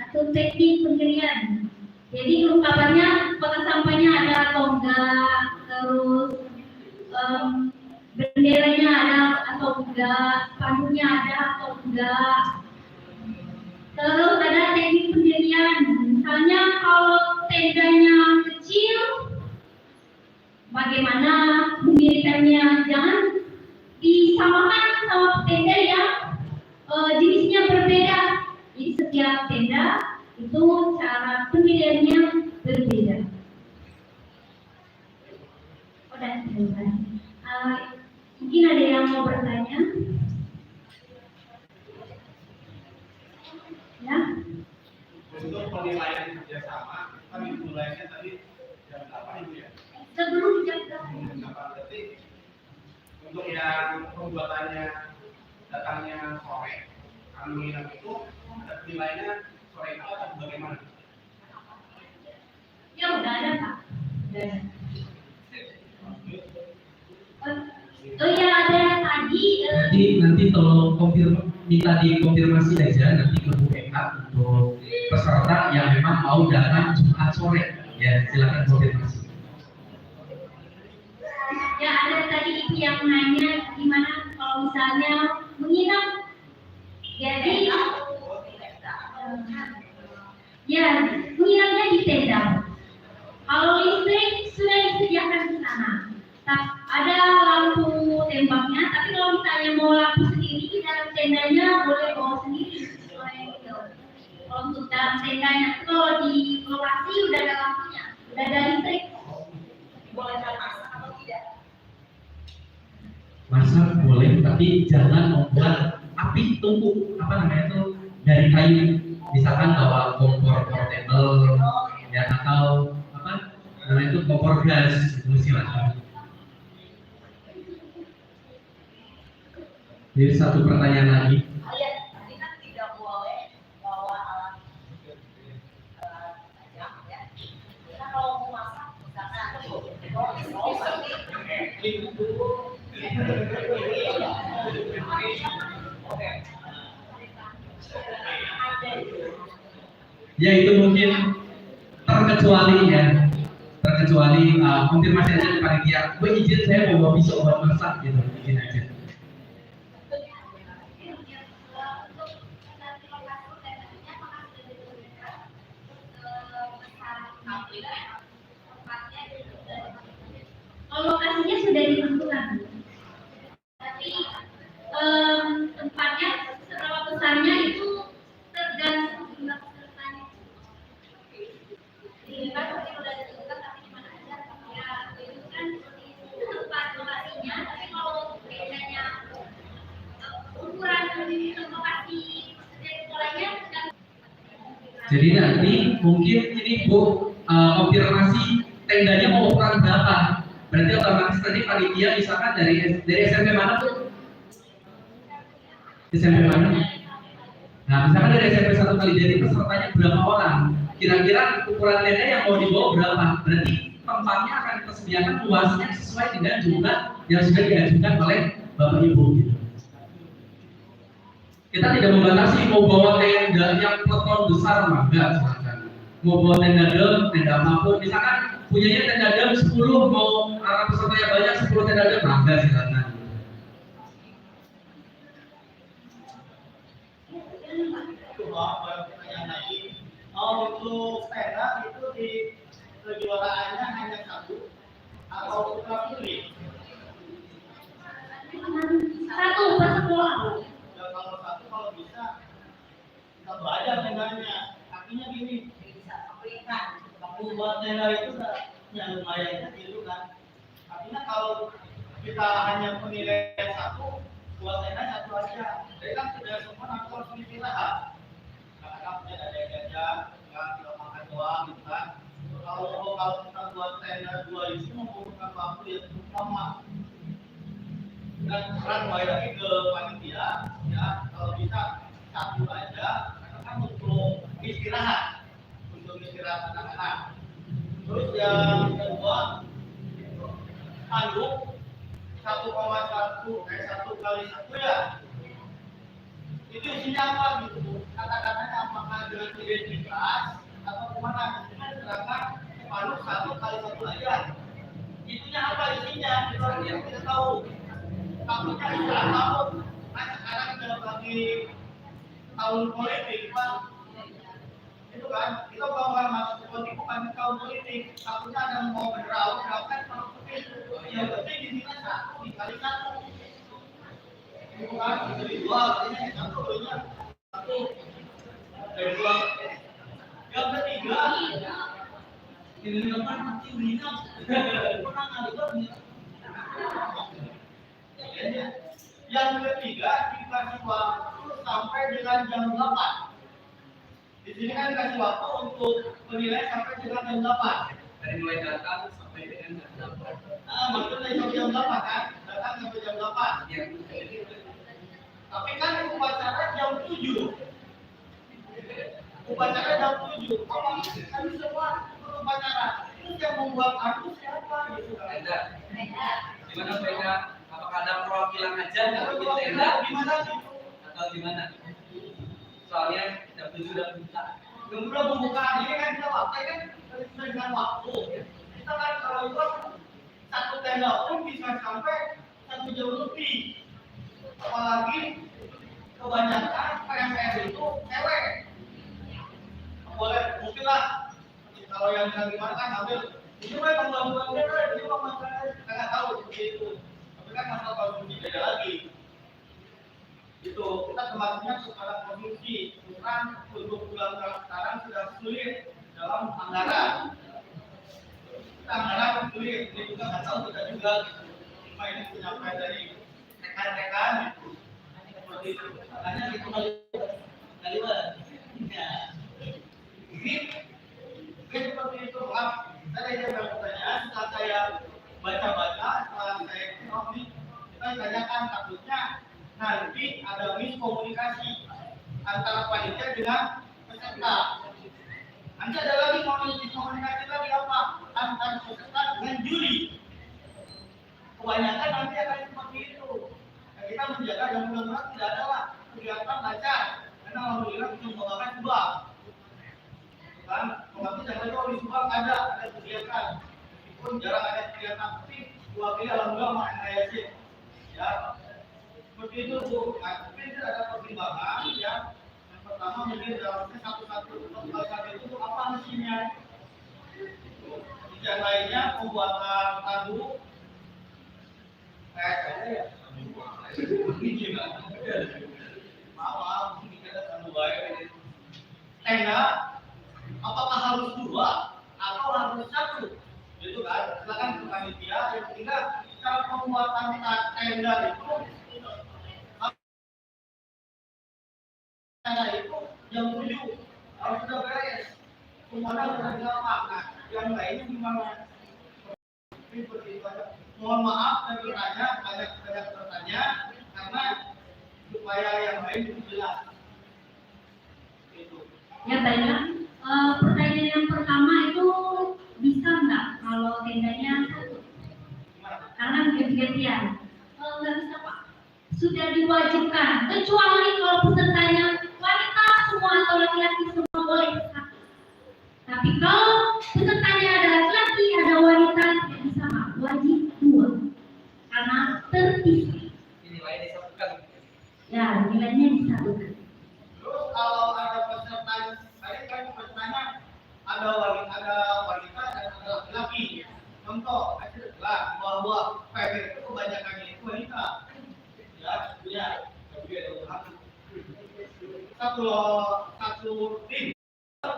atau teknik pendirian. Jadi kelengkapannya kotak sampahnya ada atau enggak, terus benderanya ada atau enggak, spanduknya ada atau enggak. Terus ada teknik pendirian. Misalnya kalau tendanya kecil, bagaimana mendirikannya? Jangan disamakan sama tenda yang jenisnya berbeda. Jadi setiap tenda itu cara pendiriannya berbeda. Udah selesai. Mungkin ada yang mau bertanya? Ya? Untuk penilaian kerjasama, kan dimulainya tadi jam 8 Ibu ya? Sebelum jam 8. Berarti untuk yang pembuatannya datangnya sore, kami menginap itu ada penilaiannya sore itu atau bagaimana? Ya udah ada Pak. Udah ada. Oh ya ada tadi. Nanti tolong minta dikonfirmasi aja nanti ke Bu Eka untuk peserta yang memang mau datang Jumat sore. Ya silakan konfirmasi. Ya ada tadi itu yang nanya gimana kalau misalnya menginap. Jadi ya menginapnya di tenda. Kalau listrik sudah disediakan di sana. Ada lampu tembaknya, tapi kalau misalnya mau lampu sendiri di dalam tendanya boleh bawa sendiri. Kalau untuk dalam tendanya, kalau di lokasi udah ada lampunya, udah ada listrik. Boleh masak atau tidak? Masak boleh, tapi jangan membuat api tumpuk dari kayu, misalkan bawa kompor portable ya, atau kompor gas itu silakan. Jadi satu pertanyaan lagi. Kalian tadi kan tidak boleh bawa alat tajam ya. Kita kalau mau masak misalkan Ya itu mungkin terkecuali konfirmasi aja di panitia. Gue izin saya mau bawa pisau buat masak gitu, izin aja. Lokasinya sudah ditentukan, tapi tempatnya seberapa besarnya itu tergantung jumlah pesertanya. Jadi kan sudah ditentukan, tapi di mana aja ya itu kan tempat lokasinya. Tapi kalau bedanya ukuran lokasi dari sekolahnya. Jadi nanti mungkin ini Bu konfirmasi tendanya mau ukuran berapa? Berarti otomatis tadi panitia misalkan dari SMP mana tuh? SMP mana? Nah misalkan dari SMP 1 kali jadi pesertanya berapa orang? Kira-kira ukuran tenda yang mau dibawa berapa? Berarti tempatnya akan kita sediakan luasnya sesuai dengan jumlah yang sudah diajukan oleh Bapak Ibu. Kita tidak membatasi mau bawa tenda yang peleton besar mah enggak, silakan. Mau bawa tenda dam, tenda apapun, misalkan punyanya tenda dam 10, mau arah pesertanya banyak 10 tenda dam, enggak, silakan. Pertanyaan lagi, untuk tenda itu di kejuaraannya hanya satu atau putra putri? Satu per sekolah. Dan kalau satu kalau bisa kita belajar tendanya. Artinya gini, buat tenda itu ya lumayan kecil kan. Artinya kalau kita hanya penilaian satu, buat tenda satu aja. Jadi kan sudah semua nanti harus istirahat. Karena kan punya ada jajan, kan kita makan doang gitu kan. Kalau kita buat tenda 2 itu membutuhkan waktu yang cukup lama. Dan sekarang mulai lagi ke panitia, ya kalau bisa satu aja, karena kan untuk istirahat anak-anak. Terus yang kedua, handuk 1,1 kali 1 ya. Itu isinya apa gitu? Kata-katanya apakah dengan identitas atau kemana? Kita terangkan handuk 1 kali 1 aja. Itunya apa isinya? Kita tidak tahu. Takutnya istilah tahun. Kan sekarang sudah lagi tahun politik, Pak. Itu kan, kita kalau masuk politik bukan tahun politik. Takutnya ada yang mau berrawat, kan kalau itu. Yang penting di sini 1 dikali 1. Itu kan, jadi 2, artinya 1. Dari 2. Yang ketiga, ini depan nanti minum. Pernah nggak yang ketiga dikasih waktu sampai dengan jam 8. Di sini kan dikasih waktu untuk menilai sampai dengan jam 8. Dari mulai datang sampai dengan jam 8. Maksudnya sampai jam 8 kan? Datang sampai jam 8. Ya. Tapi kan upacara jam 7. Upacara jam 7. Apa kan semua upacara? Itu yang membuat aku siapa gitu kan? Gimana mereka? Apakah ada perwakilan aja atau kita tenda? Gimana sih? Atau gimana? Soalnya jam 7 udah buka. Udah membuka ini kan kita waktu kan sesuai dengan waktu. Kita kan kalau itu satu tenda pun bisa sampai 1 jam lebih. Apalagi kebanyakan PMR itu cewek. Boleh mungkin lah kalau yang gimana kan ambil ini mah pembangunan ini mah nggak tahu seperti itu. Tapi kan masalah konsumsi beda lagi. Itu kita termasuknya secara konsumsi, bukan untuk bulan sekarang sudah sulit dalam anggaran. Kita anggaran sulit, ini juga nggak tahu kita juga. Cuma ini penyampaian dari rekan-rekan seperti itu. Makanya itu kali ya. Ini seperti itu, Pak. Saya ada pertanyaan setelah saya baca-baca, setelah saya ini kita tanyakan takutnya nanti ada miskomunikasi antara panitia dengan peserta. Nanti ada lagi miskomunikasi lagi apa? Antara peserta dengan juri. Kebanyakan nanti akan seperti itu. Dan kita menjaga dan mudah-mudahan tidak ada lah kegiatan lancar. Karena alhamdulillah kita membawakan Subang. Kan, waktu yang lalu di Subang ada kegiatan. Meskipun jarang ada kegiatan, tapi dua kali alhamdulillah maknanya sih. Ya, seperti itu Bu. Nah, mungkin ada pertimbangan ya. Yang pertama mungkin dalamnya satu-satu itu apa mesinnya. Yang lainnya pembuatan tandu. Ya. Maaf, mungkin kita tandu baik. Tenda, apakah harus dua atau harus satu? Itu kan, silakan ke panitia yang ketiga cara pembuatan tenda itu jam 7 harus sudah beres. Semuanya sudah dilakukan. Nah, yang lainnya gimana? Mohon maaf saya bertanya, banyak bertanya karena supaya yang lain itu jelas. Itu. Ya, Tanya. Pertanyaan yang pertama itu bisa nggak kalau tendanya satu? Karena ganti-gantian. Nggak bisa Pak. Sudah diwajibkan. Kecuali kalau pesertanya wanita semua atau laki-laki semua boleh satu. Tapi kalau pesertanya ada laki-laki ada wanita tidak bisa Pak. Wajib dua. Karena terpisah. Ini lain disatukan. Ya, nilainya disatukan. Terus kalau ada peserta, tadi kan pesertanya ada wanita dan ada laki-laki. Contoh, lah bahwa PB itu kebanyakannya itu wanita. Ya.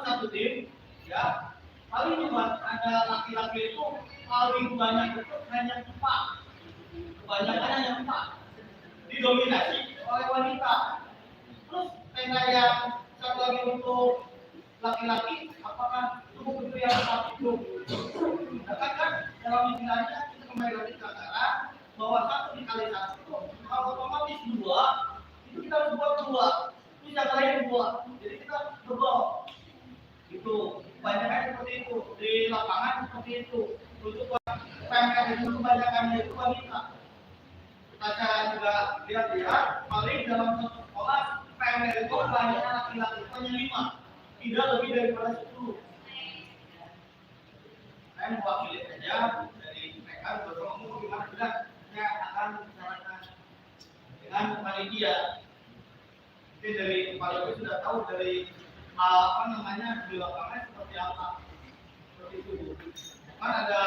Satu tim, ya. Paling cuma ada laki-laki itu paling banyak itu hanya 4. Kebanyakan hanya 4. Didominasi oleh wanita. Terus tenda yang satu lagi untuk laki-laki, apakah cukup itu yang satu? Kan dalam istilahnya kita kembali lagi ke antara bahwa 1 dikali 1 kalau otomatis 2 itu kita harus buat 2 itu yang lain 2 jadi kita berbohong itu kebanyakan seperti itu di lapangan seperti itu untuk PMR itu kebanyakannya itu wanita. Kita juga lihat paling dalam satu sekolah PMR itu kebanyakan laki-laki hanya 5 tidak lebih daripada 10. Saya mewakili saja dari mereka bertemu gimana juga saya akan bicarakan dengan panitia. Mungkin dari kepala itu sudah tahu dari di lapangan seperti apa. Seperti itu. Kan ada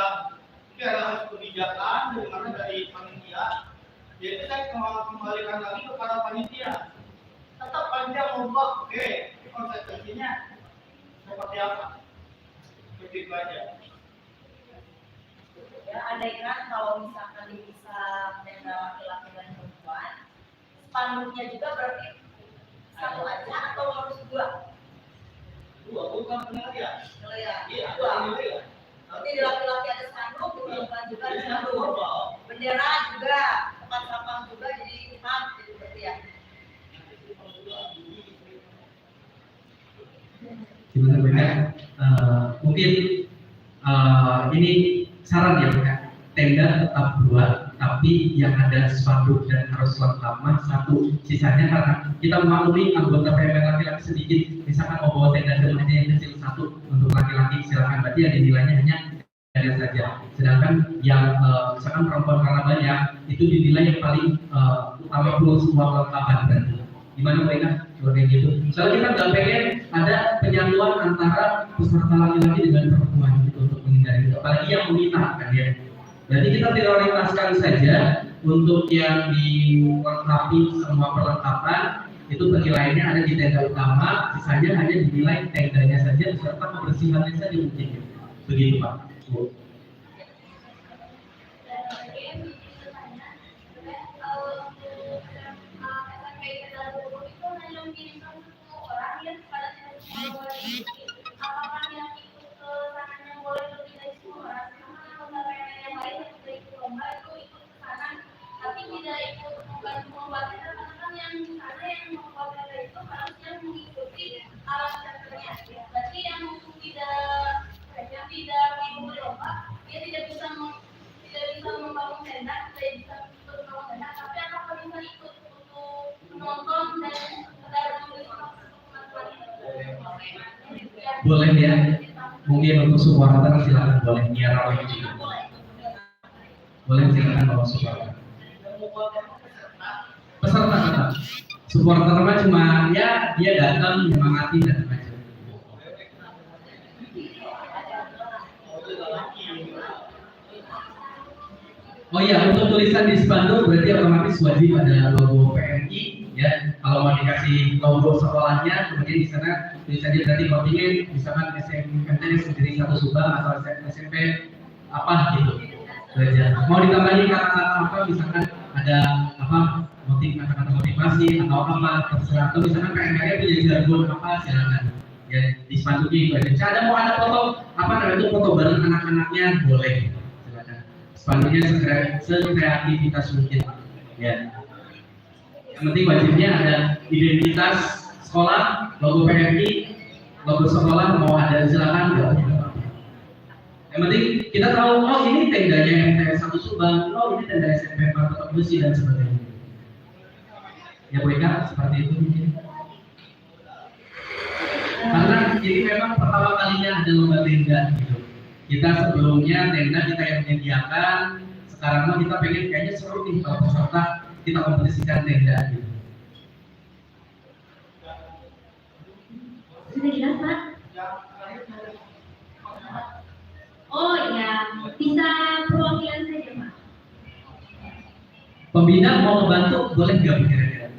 kebijakan dari mana dari panitia. Jadi saya kembalikan lagi kepada panitia. Tetap panitia membuat konsekuensinya seperti apa. Seperti itu aja. Ya, andai kan kalau misalkan bisa tenda laki-laki dan perempuan, spanduknya juga berarti satu aja atau harus 2? 2 bukan penilaian. Iya, 2. Nanti di laki-laki ada spanduk, di perempuan juga ada spanduk. Bendera juga, tempat sampah juga jadi imam gitu berarti ya. Gimana benar? Mungkin ini saran ya Pak, tenda tetap 2 tapi yang ada spanduk dan harus lengkap 1, sisanya karena kita maklumi anggota PMR laki-laki sedikit, misalkan mau bawa tenda semuanya yang kecil 1 untuk laki-laki silakan, berarti yang dinilainya hanya ada saja, sedangkan yang misalkan perempuan karena banyak itu dinilai yang paling utama perlu semua kelengkapan berarti. Gimana mereka seperti gitu? Soalnya kita nggak pengen ada penyatuan antara peserta laki-laki dengan perempuan gitu untuk menghindari itu. Apalagi yang wanita kan ya. Jadi kita prioritaskan saja untuk yang dilengkapi semua perlengkapan itu penilaiannya ada di tenda utama, sisanya hanya dinilai tendanya saja beserta kebersihannya saja mungkin. Begitu Pak. Bu. boleh ya. Mungkin untuk supporter silakan boleh biar ramai juga. Boleh silakan bawa supporter. Peserta tetap. Supporter mah cuma ya dia datang menyemangati dan aja. Oh iya, untuk tulisan di spanduk berarti otomatis wajib ada logo PMI ya. Kalau mau dikasih logo sekolahnya, kemudian di sana tulisannya berarti kontingen, misalkan SMPTN sendiri satu Subang atau SMP apa gitu. Belajar. Mau ditambahin kata-kata apa, misalkan ada apa kata-kata motivasi atau apa terserah, atau misalkan KMKM punya jargon apa silakan. Ya di spanduknya itu aja. Ada mau ada foto apa namanya itu foto bareng anak-anaknya boleh. Spanduknya sekreativitas mungkin ya. Yang penting wajibnya ada identitas sekolah, logo PMI, logo sekolah, mau ada silakan enggak. Yang penting kita tahu oh ini tendanya MTS 1 Subang, oh ini tenda SMP 4 Kota Besi dan sebagainya. Ya Bu Eka, seperti itu mungkin. Karena ini memang pertama kalinya ada lomba tenda gitu. Kita sebelumnya tenda kita yang menyediakan, sekarang mah kita pengen kayaknya seru nih kalau peserta kita kompetisikan tenda gitu. Sudah jelas Pak? Oh iya, bisa perwakilan saja Pak. Pembina mau ngebantu boleh nggak kira-kira?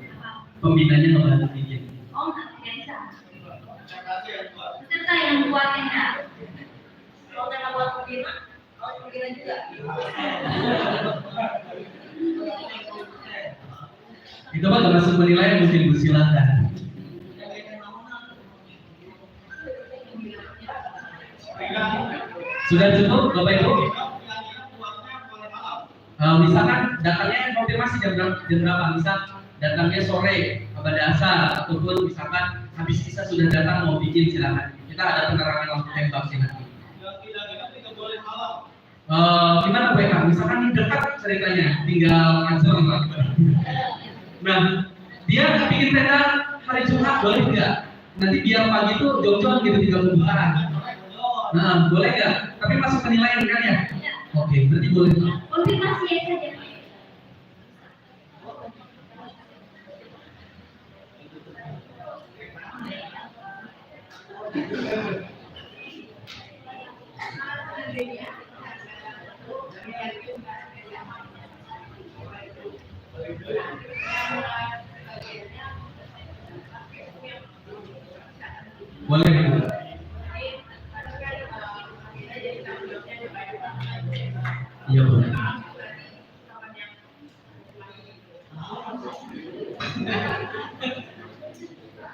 Pembinanya ngebantu bikin. Oh nggak bisa. Peserta yang buat tenda. Kalau tenda buat pembina, kalau pembina juga. Itu Pak termasuk penilaian mungkin silakan. Sudah cukup Bapak Ibu? Misalkan datangnya konfirmasi jam berapa? Misal datangnya sore pada asar ataupun misalkan habis sisa sudah datang mau bikin silakan. Kita ada penerangan lampu tembak silakan. Gimana Bu Eka? Misalkan ini dekat ceritanya, tinggal ngajar. Nah, dia bikin tenda hari Jumat boleh nggak? Nanti biar pagi itu jauh-jauh gitu tinggal pembukaan. Nah, boleh nggak? Tapi masuk penilaian kan ya? Oke, berarti boleh. Konfirmasi ya saja. Boleh Bu. Iya boleh.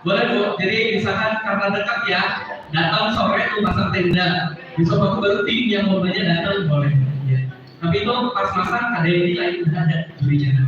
Boleh Bu. Jadi misalkan karena dekat ya, datang sore tuh pasang tenda. Besok aku baru tim yang mobilnya datang boleh. Ya. Tapi itu pas masang ada yang nilai udah ada jurinya.